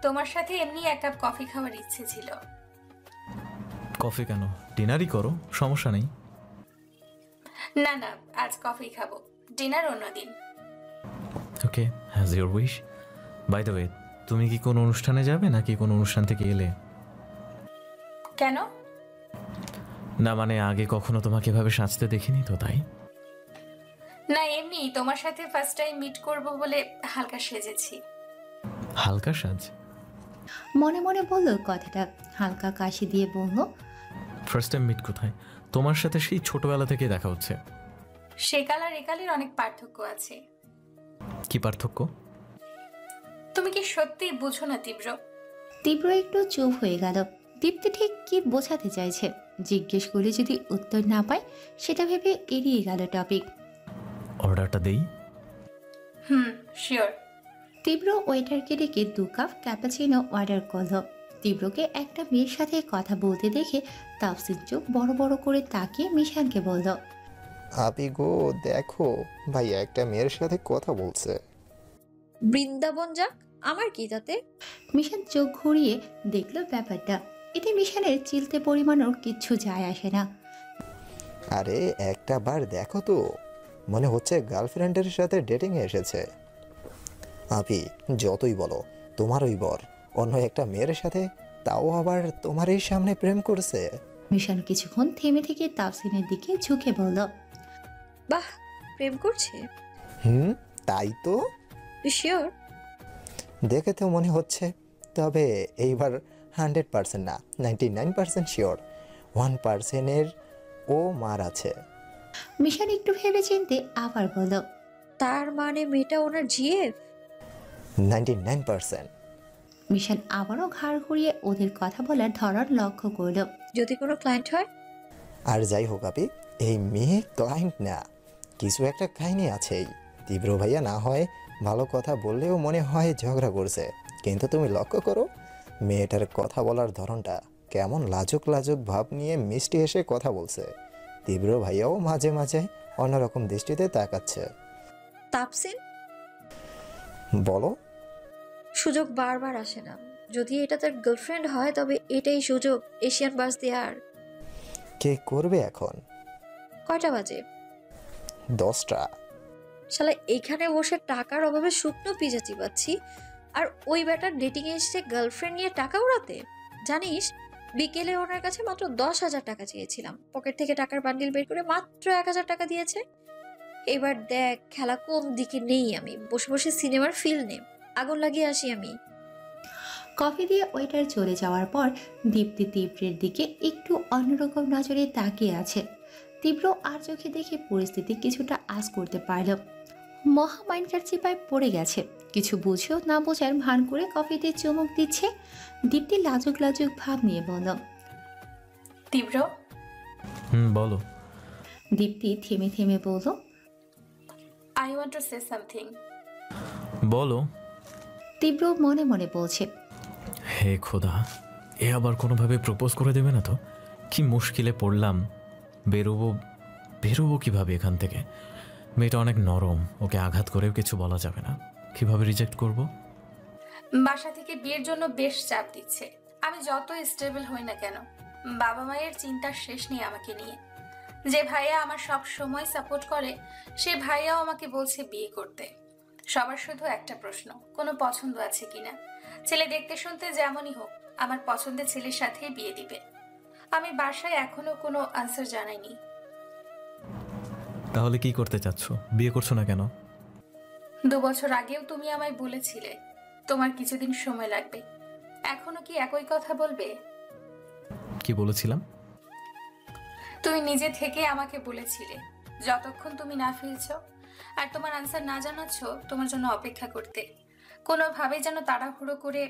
তোমার সাথে এমনি এক কাপ কফি খাওয়ার ইচ্ছে ছিল। কফি কেন? ডিনারই করো, সমস্যা নেই। না না, আজ কফি খাবো, ডিনার অন্যদিন। Okay, has your wish. By the way, তুমি কি কোনো অনুষ্ঠানে যাবে নাকি কোনো অনুষ্ঠান থেকে এলে? কেন? না মানে আগে কখনো তোমাকে এভাবে সাজতে দেখিনি তো, তাই। না এমনি তোমার সাথে ফার্স্ট টাইম মিট করব বলে হালকা সেজেছি। হালকা সাজ? মনে মনে বলল কথাটা, হালকা কাশি দিয়ে বলল, ফার্স্ট টাইম মিট কোথায়? তোমার সাথে সেই ছোটবেলা থেকে দেখা হচ্ছে। সেকাল আর একালের অনেক পার্থক্য আছে। কি পার্থক্য? তুমি কি সত্যি বুঝো না তীব্র? তীব্র একটু চুপ হয়ে গেল। দীপ্তি ঠিক কি বোঝাতে চাইছে, জিজ্ঞেস করলে যদি উত্তর না পায় সেটা ভেবে এড়িয়ে গেল টপিক। অর্ডারটা দেই? শিওর। তীব্র ওয়েটারকে ডেকে 2 কাপ ক্যাপাচিনো অর্ডার করল। তীব্রকে একটা মেয়ের সাথে কথা বলতে দেখে তাফসিন চোখ বড় বড় করে তাকিয়ে মিশানকে বলল, আপি গো, দেখো ভাইয়া একটা মেয়ের সাথে কথা বলছে। বৃন্দাবন যাক, আমার কি তাতে? মিশান চোখ ঘুরিয়ে দেখল ব্যাপারটা। এতে মিশানের চিলতে পরিমাণও কিচ্ছু যায় আসে না। আরে একটা বার দেখো তো, মনে হচ্ছে গার্লফ্রেন্ডের সাথে ডেটিংয়ে এসেছে। আপি যতই বলো তোমারই বর অন্য একটা মেয়ের সাথে, তাও আবার তোমারই সামনে প্রেম করছে। মিশান কিছুক্ষণ থেমে থেকে তাফসিনের দিকে ঝুঁকে বলল, বাহ, প্রেম করছে? তাই তো। শিওর? দেখে তো মনে হচ্ছে, তবে এইবার 100% না, 99% শিওর। 1%-এর ও মার আছে। মিশান একটু ভেবে চিনতে আবার বলল, তার মানে মেয়েটা ওনার জিএফ? 99%। মিশান আবারও ঘাড় ঘুরিয়ে ওদের কথা বলার ধরন লক্ষ্য করল। যদি কোনো ক্লায়েন্ট হয়? আর যাই হোক আপি, এই মেয়ে ক্লায়েন্ট না, কিছু একটা কাহিনী আছেই। তীব্র ভাইয়া না হয় ভালো কথা বললেও মনে হয় ঝগড়া করছে, কিন্তু তুমি লক্ষ্য করো মেয়েটার কথা বলার ধরনটা কেমন লাজুক লাজুক ভাব নিয়ে মিষ্টি এসে কথা বলছে। তীব্র ভাইয়াও মাঝে মাঝে অন্যরকম দৃষ্টিতে তাকাচ্ছে। তাপসিন বলো। সুযোগ বারবার আসে না, যদি এটা তার গার্লফ্রেন্ড হয় তবে এটাই সুযোগ এশিয়ান বাস দেওয়ার। কে করবে এখন? কয়টা বাজে? 10টা। শালা এখানে বসে টাকার অভাবে শুকনো পিজা চিবাচ্ছি, আর ওই ব্যাটার ডেটিং এ এসে গার্লফ্রেন্ড নিয়ে টাকা উড়াতে। জানিস, বিকেলে ওনার কাছে মাত্র 10,000 টাকা চেয়েছিলাম, পকেট থেকে টাকার বান্ডিল বের করে মাত্র 1,000 টাকা দিয়েছে। এবার দেখ খেলা কোন দিকে নেই, আমি বসে বসে সিনেমার ফিল নে, আগুন লাগিয়ে আসি আমি। কফি দিয়ে ওয়েটার চলে যাওয়ার পর দীপ্তি তীব্রের দিকে একটু অন্যরকম নজরে তাকিয়ে আছে। তীব্র আর চোখে দেখে পরিস্থিতি কিছুটা আঁচ করতে পারল। মহা মাইন্ডটার চিপায় পড়ে গেছে, কিছু বুঝেও না বোঝার ভান করে কফিতে চুমুক দিচ্ছে। দীপ্তি লাজুক লাজুক ভাব নিয়ে বলল, তীব্র। বলো। দীপ্তি থেমে থেমে বলল, I want to say something. বলো। তীব্র মনে মনে বলছে, হে খোদা, এ আবার কোনোভাবে প্রপোজ করে দেবে না তো? কি মুশকিলে পড়লাম। বেরোবো কিভাবে এখান থেকে? মেয়েটা অনেক নরম, ওকে আঘাত করেও কিছু বলা যাবে না। কিভাবে রিজেক্ট করব? বাসা থেকে বিয়ের জন্য বেশ চাপ দিচ্ছে। আমি যত স্টেবল হই না কেন, বাবা মায়ের চিন্তার শেষ নেই আমাকে নিয়ে। যে ভাইয়া আমার সব সময় সাপোর্ট করে, সে ভাইয়াও আমাকে বলছে বিয়ে করতে। সবার শুধু একটা প্রশ্ন, কোনো পছন্দ আছে কিনা। ছেলে দেখতে শুনতে যেমনই হোক, আমার পছন্দের ছেলের সাথেই বিয়ে দিবে। আমি বাসায় এখনো কোনো আনসার জানাইনি। তাহলে কি করতে চাচ্ছ? বিয়ে করছো না কেন? 2 বছর আগেও তুমি আমায় বলেছিলে তোমার কিছুদিন সময় লাগবে। এখনো কি একই কথা বলবে? কি বলেছিলাম? তুমি নিজে থেকে আমাকে বলেছিলে যতক্ষণ তুমি না ফিরছো আর তোমার আনসার না জানাচ্ছ তোমার জন্য অপেক্ষা করতে, কোনোভাবেই যেন তাড়াহুড়ো করে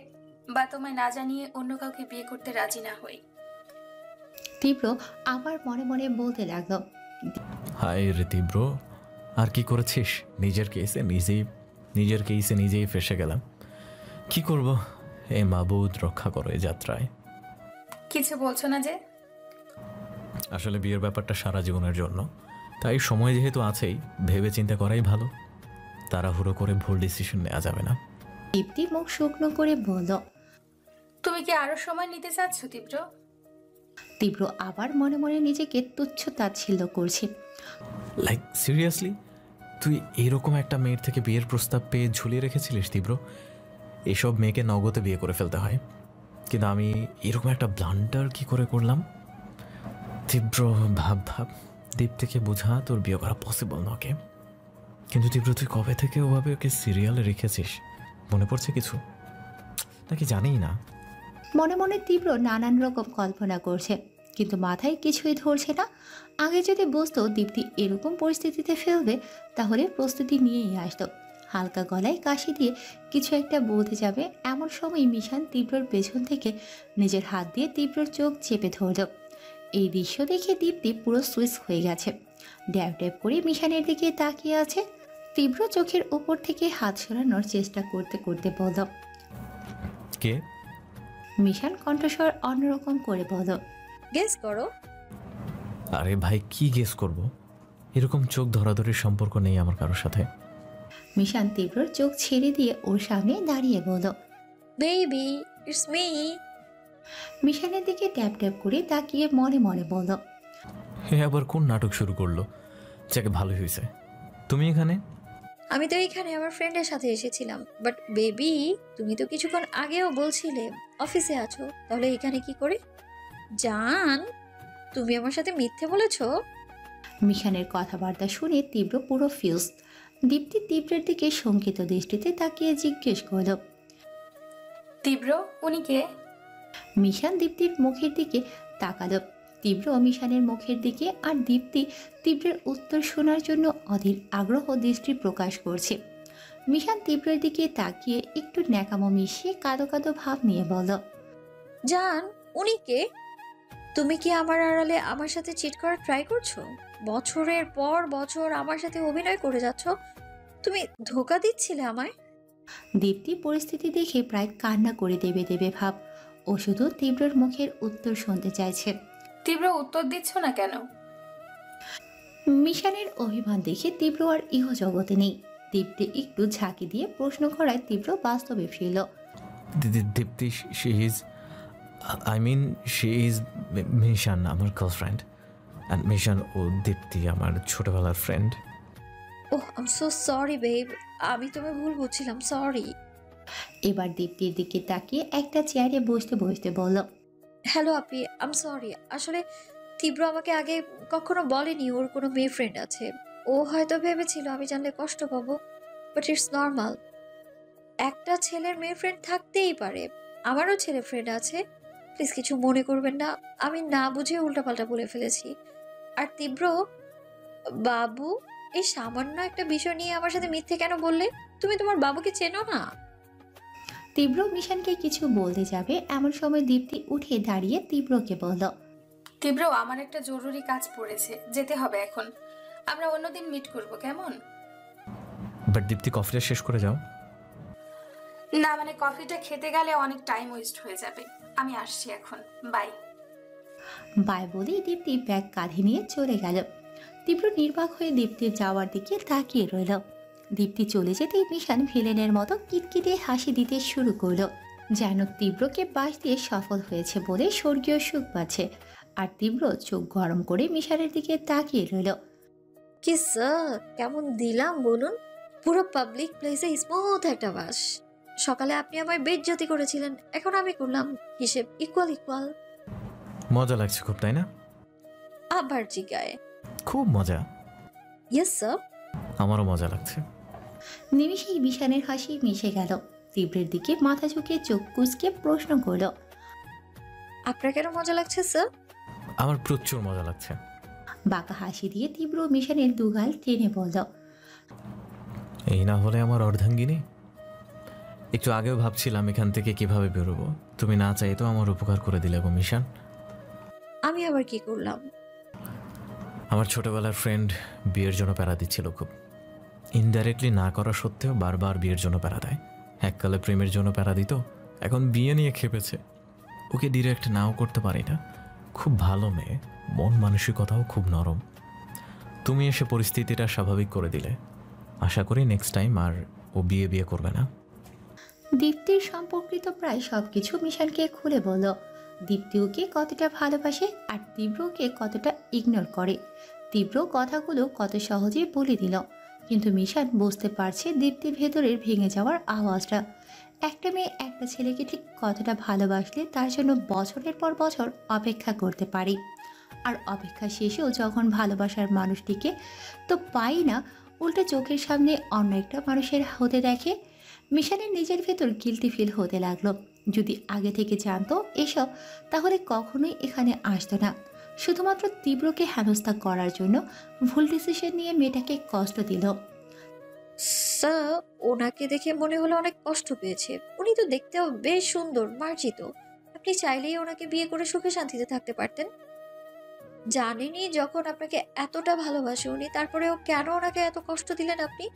বা তোমায় না জানিয়ে অন্য কাউকে বিয়ে করতে রাজি না হই। তীব্র আবার মনে মনে বলতে লাগলো, হায় রে তীব্র, আর কি করেছিস? নিজের কেসে নিজেই ফেসে গেলাম। কি করব? এ মাবুদ রক্ষা করো এই যাত্রায়। কিছু বলছো না যে? আসলে বিয়ের ব্যাপারটা সারা জীবনের জন্য, তাই সময় যেহেতু আছেই, ভেবে চিন্তা করাই ভালো। তাড়াহুড়ো করে ভুল ডিসিশন নেওয়া যাবে না। দীপ্তি মুখ শুকনো করে বলল, তুমি কি আরো সময় নিতে চাচ্ছ তীব্র? তীব্র আবার মনে মনে নিজেকে তুচ্ছ তাচ্ছিল্য করছে। লাইক সিরিয়াসলি, তুই এরকম একটা মেয়ের থেকে বিয়ের প্রস্তাব পেয়ে ঝুলিয়ে রেখেছিলিস তীব্র? এসব মেয়েকে নগদে বিয়ে করে ফেলতে হয়, কিন্তু আমি এরকম একটা ব্লান্ডার কি করে করলাম? তীব্র ভাব দীপ্তিকে বোঝা তোর বিয়ে করা পসিবল নকে। কিন্তু তীব্র তুই কবে থেকে ওভাবে ওকে সিরিয়ালে রেখেছিস? মনে পড়ছে কিছু নাকি জানিই না? মনে মনে তীব্র নানান রকম কল্পনা করছে, কিন্তু মাথায় কিছুই ধরছে না। আগে যদি বুঝতো দীপ্তি এরকম পরিস্থিতিতে ফেলবে, তাহলে প্রস্তুতি নিয়েই আসতো। হালকা গলায় কাশি দিয়ে কিছু একটা বলতে যাবে, এমন সময় মিশান তীব্রর পেছন থেকে নিজের হাত দিয়ে তীব্রর চোখ চেপে ধরল। এই দৃশ্য দেখে দীপ্তি পুরো সুইচ হয়ে গেছে। ড্যাব ড্যাব করে মিশানের দিকে তাকিয়ে আছে। তীব্র চোখের উপর থেকে হাত সরানোর চেষ্টা করতে করতে বলল, কে? মিশান কণ্ঠস্বর অন্যরকম করে বলল, গেস করো। আরে ভাই, কি গেস করব? এরকম চোখ ধরাধরির সম্পর্ক নেই আমার কারোর সাথে। মিশান তীব্রর চোখ ছেড়ে দিয়ে ওর সামনে দাঁড়িয়ে বলল, বেবি ইটস মি। মিশানের দিকে ট্যাপ ট্যাপ করে তাকিয়ে মনে মনে বলল, হে আবার কোন নাটক শুরু করলো? যাকে ভালোই হয়েছে। তুমি এখানে? আমি তো এখানে আমার ফ্রেন্ডের সাথে এসেছিলাম, বাট বেবি তুমি তো কিছুক্ষণ আগেও বলছিলে অফিসে আছো, তাহলে এখানে কি করে? জান, তুমি আমার সাথে মিথ্যে বলেছো। মিশানের কথাবার্তা শুনে তীব্র পুরো ফিউজ। দীপ্তি তীব্রের দিকে শঙ্কিত দৃষ্টিতে তাকিয়ে জিজ্ঞেস করল, তীব্র উনি কে? মিশান দীপ্তির মুখের দিকে তাকালো। তীব্র মিশানের মুখের দিকে, আর দীপ্তি তীব্রের উত্তর শোনার জন্য অধীর আগ্রহ দৃষ্টি প্রকাশ করছে। মিশান তীব্রের দিকে তাকিয়ে একটু ন্যাকামো মিশিয়ে কাঁদো কাঁদো ভাব নিয়ে বলল, জান, উনি কে? তুমি কি আমার আড়ালে আমার সাথে চিট করার ট্রাই করছো? বছরের পর বছর আমার সাথে অভিনয় করে যাচ্ছ, তুমি ধোঁকা দিচ্ছিলে আমায়। দীপ্তি পরিস্থিতি দেখে প্রায় কান্না করে দেবে দেবে ভাব। ও শুধু তীব্রর মুখের উত্তর শুনতে চাইছে। তীব্র উত্তর দিচ্ছ না কেন? মিশানের অভিমান দেখে তীব্র আর ইহ জগতে নেই। দীপ্তি একটু ঝাঁকি দিয়ে প্রশ্ন করায় তীব্র বাস্তবে ফিরল। দীপ্তি, শি ইজ মিশান আমার গার্লফ্রেন্ড, অ্যান্ড মিশান ও দীপ্তি আমার ছোটবেলার friend. Oh, I am so sorry babe, আমি তোমায় ভুল বুঝছিলাম, সরি। এবার দীপ্তির দিকে তাকিয়ে একটা চেয়ারে বসতে বসতে বলল, hello Api, I am sorry. আসলে তীব্র আমাকে আগে কখনো বলেনি ওর কোনো মেয়ে ফ্রেন্ড আছে। ও হয়তো ভেবেছিল আমি জানলে কষ্ট পাবো, বাট ইটস নর্মাল। একটা ছেলের মেয়ে ফ্রেন্ড থাকতেই পারে, আমারও ছেলে ফ্রেন্ড আছে। প্লিজ কিছু মনে করবেন না, আমি না বুঝে উল্টাপাল্টা বলে ফেলেছি। আর তীব্র বাবু, এই সামান্য একটা বিষয় নিয়ে আমার সাথে মিথ্যে কেন বললে? তুমি তোমার বাবুকে চেনো না? তীব্র মিশানকে কিছু বলতে যাবে, এমন সময় দীপ্তি উঠে দাঁড়িয়ে তীব্রকে বলল, তীব্র আমার একটা জরুরি কাজ পড়েছে, যেতে হবে এখন। আমরা অন্যদিন মিট করব, কেমন? বাট দীপ্তি, কফিটা শেষ করে যাও। না মানে কফিটা খেতে গেলে অনেক টাইম ওয়েস্ট হয়ে যাবে। আমি আসছি এখন, বাই। বাই বলেই দীপ্তি ব্যাগ কাঁধে নিয়ে চলে গেল। তীব্র নির্বাক হয়ে দীপ্তির যাওয়ার দিকে তাকিয়ে রইল। দীপ্তি চলে যেতেই মিশান ভিলেনের মতো কিটকিটে হাসি দিতে শুরু করলো, যেন তীব্রকে বাস দিয়ে সফল হয়েছে বলে স্বর্গীয় সুখ পাচ্ছে। আর তীব্র চোখ গরম করে মিশানের দিকে তাকিয়ে রইল। কি স্যার, কেমন দিলাম বলুন? পুরো পাবলিক প্লেসে স্মুথ একটা বাস। সকালে আপনি আমায় বেজ্জতি করেছিলেন, এখন আমি করলাম, হিসেব ইকুয়াল ইকুয়াল। মজা লাগছে খুব, তাই না? আবার জিগায়। খুব মজা। Yes sir. আমারও মজা লাগছে। নিমিষেই মিশানের হাসি মিশে গেল। তীব্রের দিকে মাথা ঝুঁকে চোখ কুঁচকে প্রশ্ন করল, আপনার কেন মজা লাগছে স্যার? আমার প্রচুর মজা লাগছে। বাঁকা হাসি দিয়ে তীব্র মিশনের দুগাল টেনে বলল, এই না হলে আমার অর্ধাঙ্গিনী। একটু আগেও ভাবছিলাম এখান থেকে কিভাবে বেরোবো, তুমি না চাইতো আমার উপকার করে দিলে গো মিশান। আমি আবার কি করলাম? আমার ছোটবেলার ফ্রেন্ড বিয়ের জন্য প্যারা দিচ্ছিল খুব। ইনডাইরেক্টলি না করা সত্ত্বেও বারবার বিয়ের জন্য প্যারা দেয়। এককালে প্রেমের জন্য প্যারা দিত, এখন বিয়ে নিয়ে খেপেছে। ওকে ডিরেক্ট নাও করতে পারি না। খুব ভালো মেয়ে, মন মানসিকতাও খুব নরম। তুমি এসে পরিস্থিতিটা স্বাভাবিক করে দিলে। আশা করি নেক্সট টাইম আর ও বিয়ে করবে না। দীপ্তির সম্পর্কিত প্রায় সব কিছু মিশানকে খুলে বলল। দীপ্তি ওকে কতটা ভালোবাসে আর তীব্র ওকে কতটা ইগনোর করে। তীব্র কথাগুলো কত সহজে বলে দিল, কিন্তু মিশান বুঝতে পারছে দীপ্তির ভেতরের ভেঙে যাওয়ার আওয়াজটা। একটা মেয়ে একটা ছেলেকে ঠিক কতটা ভালোবাসলে তার জন্য বছরের পর বছর অপেক্ষা করতে পারে। আর অপেক্ষা শেষেও যখন ভালোবাসার মানুষটিকে তো পাই না, উল্টে চোখের সামনে অন্য একটা মানুষের হতে দেখে, মিশানের নিজের ভেতর গিল্টি ফিল হতে লাগলো। যদি আগে থেকে জানতো এসব, তাহলে কখনোই এখানে আসতো না। শুধুমাত্র তীব্রকে হেনস্থা করার জন্য ভুল ডিসিশন নিয়ে মেয়েটাকে কষ্ট দিল। স্যার, ওনাকে দেখে মনে হলো অনেক কষ্ট পেয়েছে। উনি তো দেখতেও বেশ সুন্দর, মার্জিত। আপনি চাইলেই ওনাকে বিয়ে করে সুখে শান্তিতে থাকতে পারতেন। জানেনই যখন আপনাকে এতটা ভালোবাসে উনি, তারপরেও কেন ওনাকে এত কষ্ট দিলেন আপনি?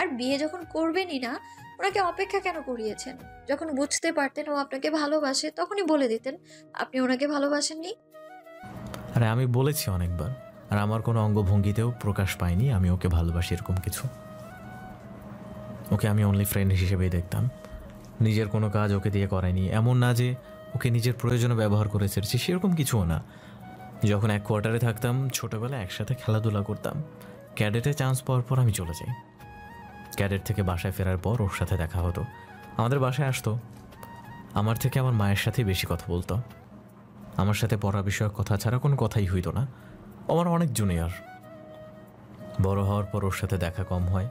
আর বিয়ে যখন করবেনই না, ওনাকে অপেক্ষা কেন করিয়েছেন? যখন বুঝতে পারতেন ও আপনাকে ভালোবাসে, তখনই বলে দিতেন আপনি ওনাকে ভালোবাসেননি। আরে আমি বলেছি অনেকবার, আর আমার কোনো অঙ্গভঙ্গিতেও প্রকাশ পায়নি আমি ওকে ভালোবাসি এরকম কিছু। ওকে আমি অনলি ফ্রেন্ড হিসেবেই দেখতাম। নিজের কোনো কাজ ওকে দিয়ে করায়নি। এমন না যে ওকে নিজের প্রয়োজনে ব্যবহার করে ছেড়েছি, সেরকম কিছুও না। যখন এক কোয়ার্টারে থাকতাম, ছোটোবেলায় একসাথে খেলাধুলা করতাম। ক্যাডেটে চান্স পাওয়ার পর আমি চলে যাই। ক্যাডেট থেকে বাসায় ফেরার পর ওর সাথে দেখা হতো, আমাদের বাসায় আসতো। আমার থেকে আমার মায়ের সাথে বেশি কথা বলতো। আমার সাথে পড়া বিষয়ক কথা ছাড়া কোনো কথাই হইতো না। আমার অনেক জুনিয়র। বড় হওয়ার পর ওর সাথে দেখা কম হয়,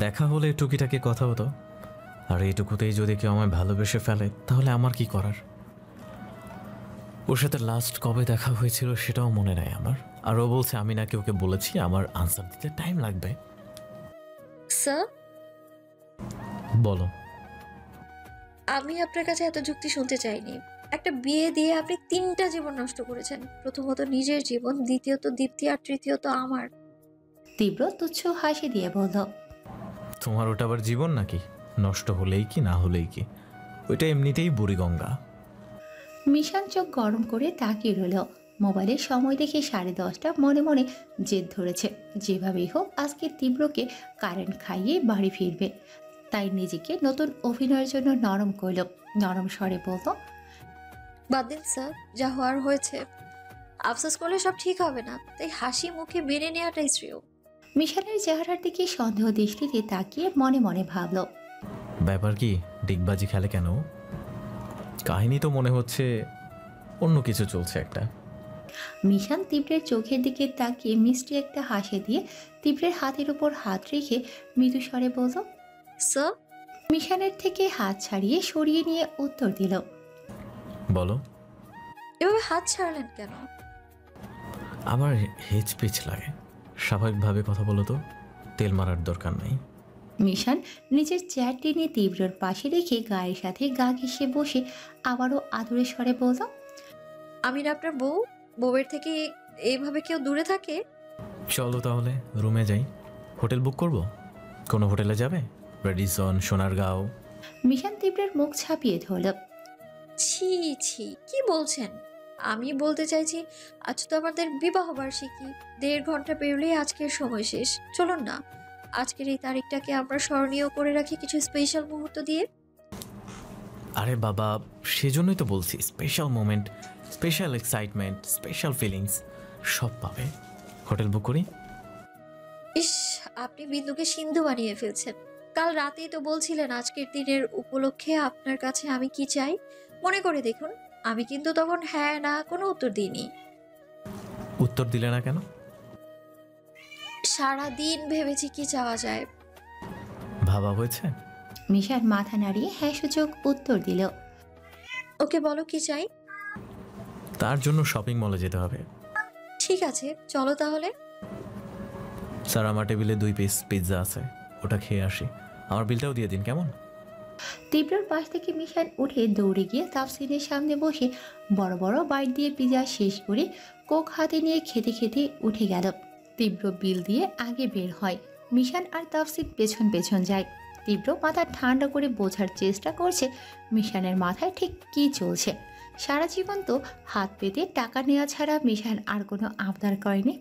দেখা হলে টুকিটাকি কথা হতো। আর এইটুকুতেই যদি কেউ আমায় ভালোবেসে ফেলে, তাহলে আমার কি করার? ওর সাথে লাস্ট কবে দেখা হয়েছিল সেটাও মনে নাই আমার। আর ও বলছে আমি নাকি ওকে বলেছি আমার আনসার দিতে টাইম লাগবে। স্যার, বলো। আমি আপনার কাছে এত যুক্তি শুনতে চাইনি। একটা বিয়ে দিয়ে আপনি 3টা জীবন নষ্ট করেছেন। প্রথমত নিজের জীবন, দ্বিতীয়ত দীপ্তি, আর তৃতীয়ত আমার। তীব্র তুচ্ছ হাসি দিয়ে বলল, তোমার ওটা আবার জীবন নাকি? নষ্ট হলেই কি না হলেই কি, ওইটা এমনিতেই বুড়িগঙ্গা। মিশান চোখ গরম করে তাকিয়ে রইল। মোবাইলে সময় দেখে 10:30 মনে মনে জেদ ধরেছে, যেভাবেই হোক আজকে তীব্রকে কারেন্ট খাইয়ে বাড়ি ফিরবে। তাই নিজেকে নতুন অভিনয়ের জন্য নরম করল। নরম স্বরে বলল, বাদ দিন স্যার, যা হওয়ার হয়েছে। আফসোস করলে সব ঠিক হবে না, তাই হাসি মুখে মেনে নেওয়াটাই শ্রেয়। মিশানের চেহারার দিকে সন্দেহ দৃষ্টিতে তাকিয়ে মনে মনে ভাবল, ব্যাপার কি, ডিগবাজি খেলে কেন? কাহিনী তো মনে হচ্ছে অন্য কিছু চলছে একটা। মিশান তীব্রের চোখের দিকে তাকিয়ে মিষ্টি একটা হাসি দিয়ে তীব্রের হাতের উপর হাত রেখে মৃদু স্বরে বলল, স্যার। মিশানের থেকে হাত ছাড়িয়ে সরিয়ে নিয়ে উত্তর দিল, বলো। এভাবে হাত ছাড়লেন কেন? আমার হেচ পিচ লাগে। স্বাভাবিকভাবে কথা বলো তো, তেল মারার দরকার নাই। মিশান নিজের চেয়ার টেনে তীব্রর পাশে রেখে গায়ের সাথে গা ঘেঁষে বসে আবারও আদুরে স্বরে বলল, আমি না আপনার বউ? বউয়ের থেকে এইভাবে কেউ দূরে থাকে? চলো তাহলে রুমে যাই। হোটেল বুক করব? কোনো হোটেলে যাবে? রেডিসন, সোনারগাঁও? মিশান তীব্রের মুখ ছাপিয়ে ধরল, ছি ছি, কি বলছেন? আমি বলতে চাইছি, আজ তো আমাদের বিবাহ বার্ষিকী। 1.5 ঘন্টা পেরোলেই আজকের সময় শেষ। চলুন না, আজকের এই তারিখটাকে আমরা স্মরণীয় করে রাখি কিছু স্পেশাল মুহূর্ত দিয়ে। আরে বাবা, সেজন্যই তো বলছি, special moment, special excitement, special feelings সব পাবে। হোটেল বুক করি? ইস, আপনি বিন্দুকে সিন্ধু বানিয়ে ফেলছেন। কাল রাতেই তো বলছিলেন আজকের দিনের উপলক্ষে আপনার কাছে আমি কি চাই। মনে করে দেখুন, আমি কিন্তু তখন হ্যাঁ না কোনো উত্তর দিইনি। উত্তর দিলে না কেন? সারাদিন ভেবেছি কি চাওয়া যায়। ভাবা হয়েছে? মিশান মাথা নাড়িয়ে হ্যাঁ সূচক উত্তর দিল, ওকে বলো কি চাই। তার জন্য শপিং মলে যেতে হবে। ঠিক আছে, চলো তাহলে। স্যার আমার টেবিলে 2 পিস পিৎজা আছে, ওটা খেয়ে আসি। আমার বিলটাও দিয়ে দিন কেমন? তীব্রর পাশ থেকে মিশান উঠে দৌড়ে গিয়ে তাফসিনের সামনে বসে বড় বড় বাইট দিয়ে পিৎজা শেষ করে কোক হাতে নিয়ে খেতে খেতে উঠে গেল। তীব্র বিল দিয়ে আগে বের হয়, মিশান আর তাফসিন পেছন পেছন যায়। তীব্র মাথা ঠান্ডা করে বোঝার চেষ্টা করছে মিশানের মাথায় ঠিক কী চলছে। সারা জীবন তো হাত পেতে টাকা নেওয়া ছাড়া মিশান আর কোনো আবদার করেনি,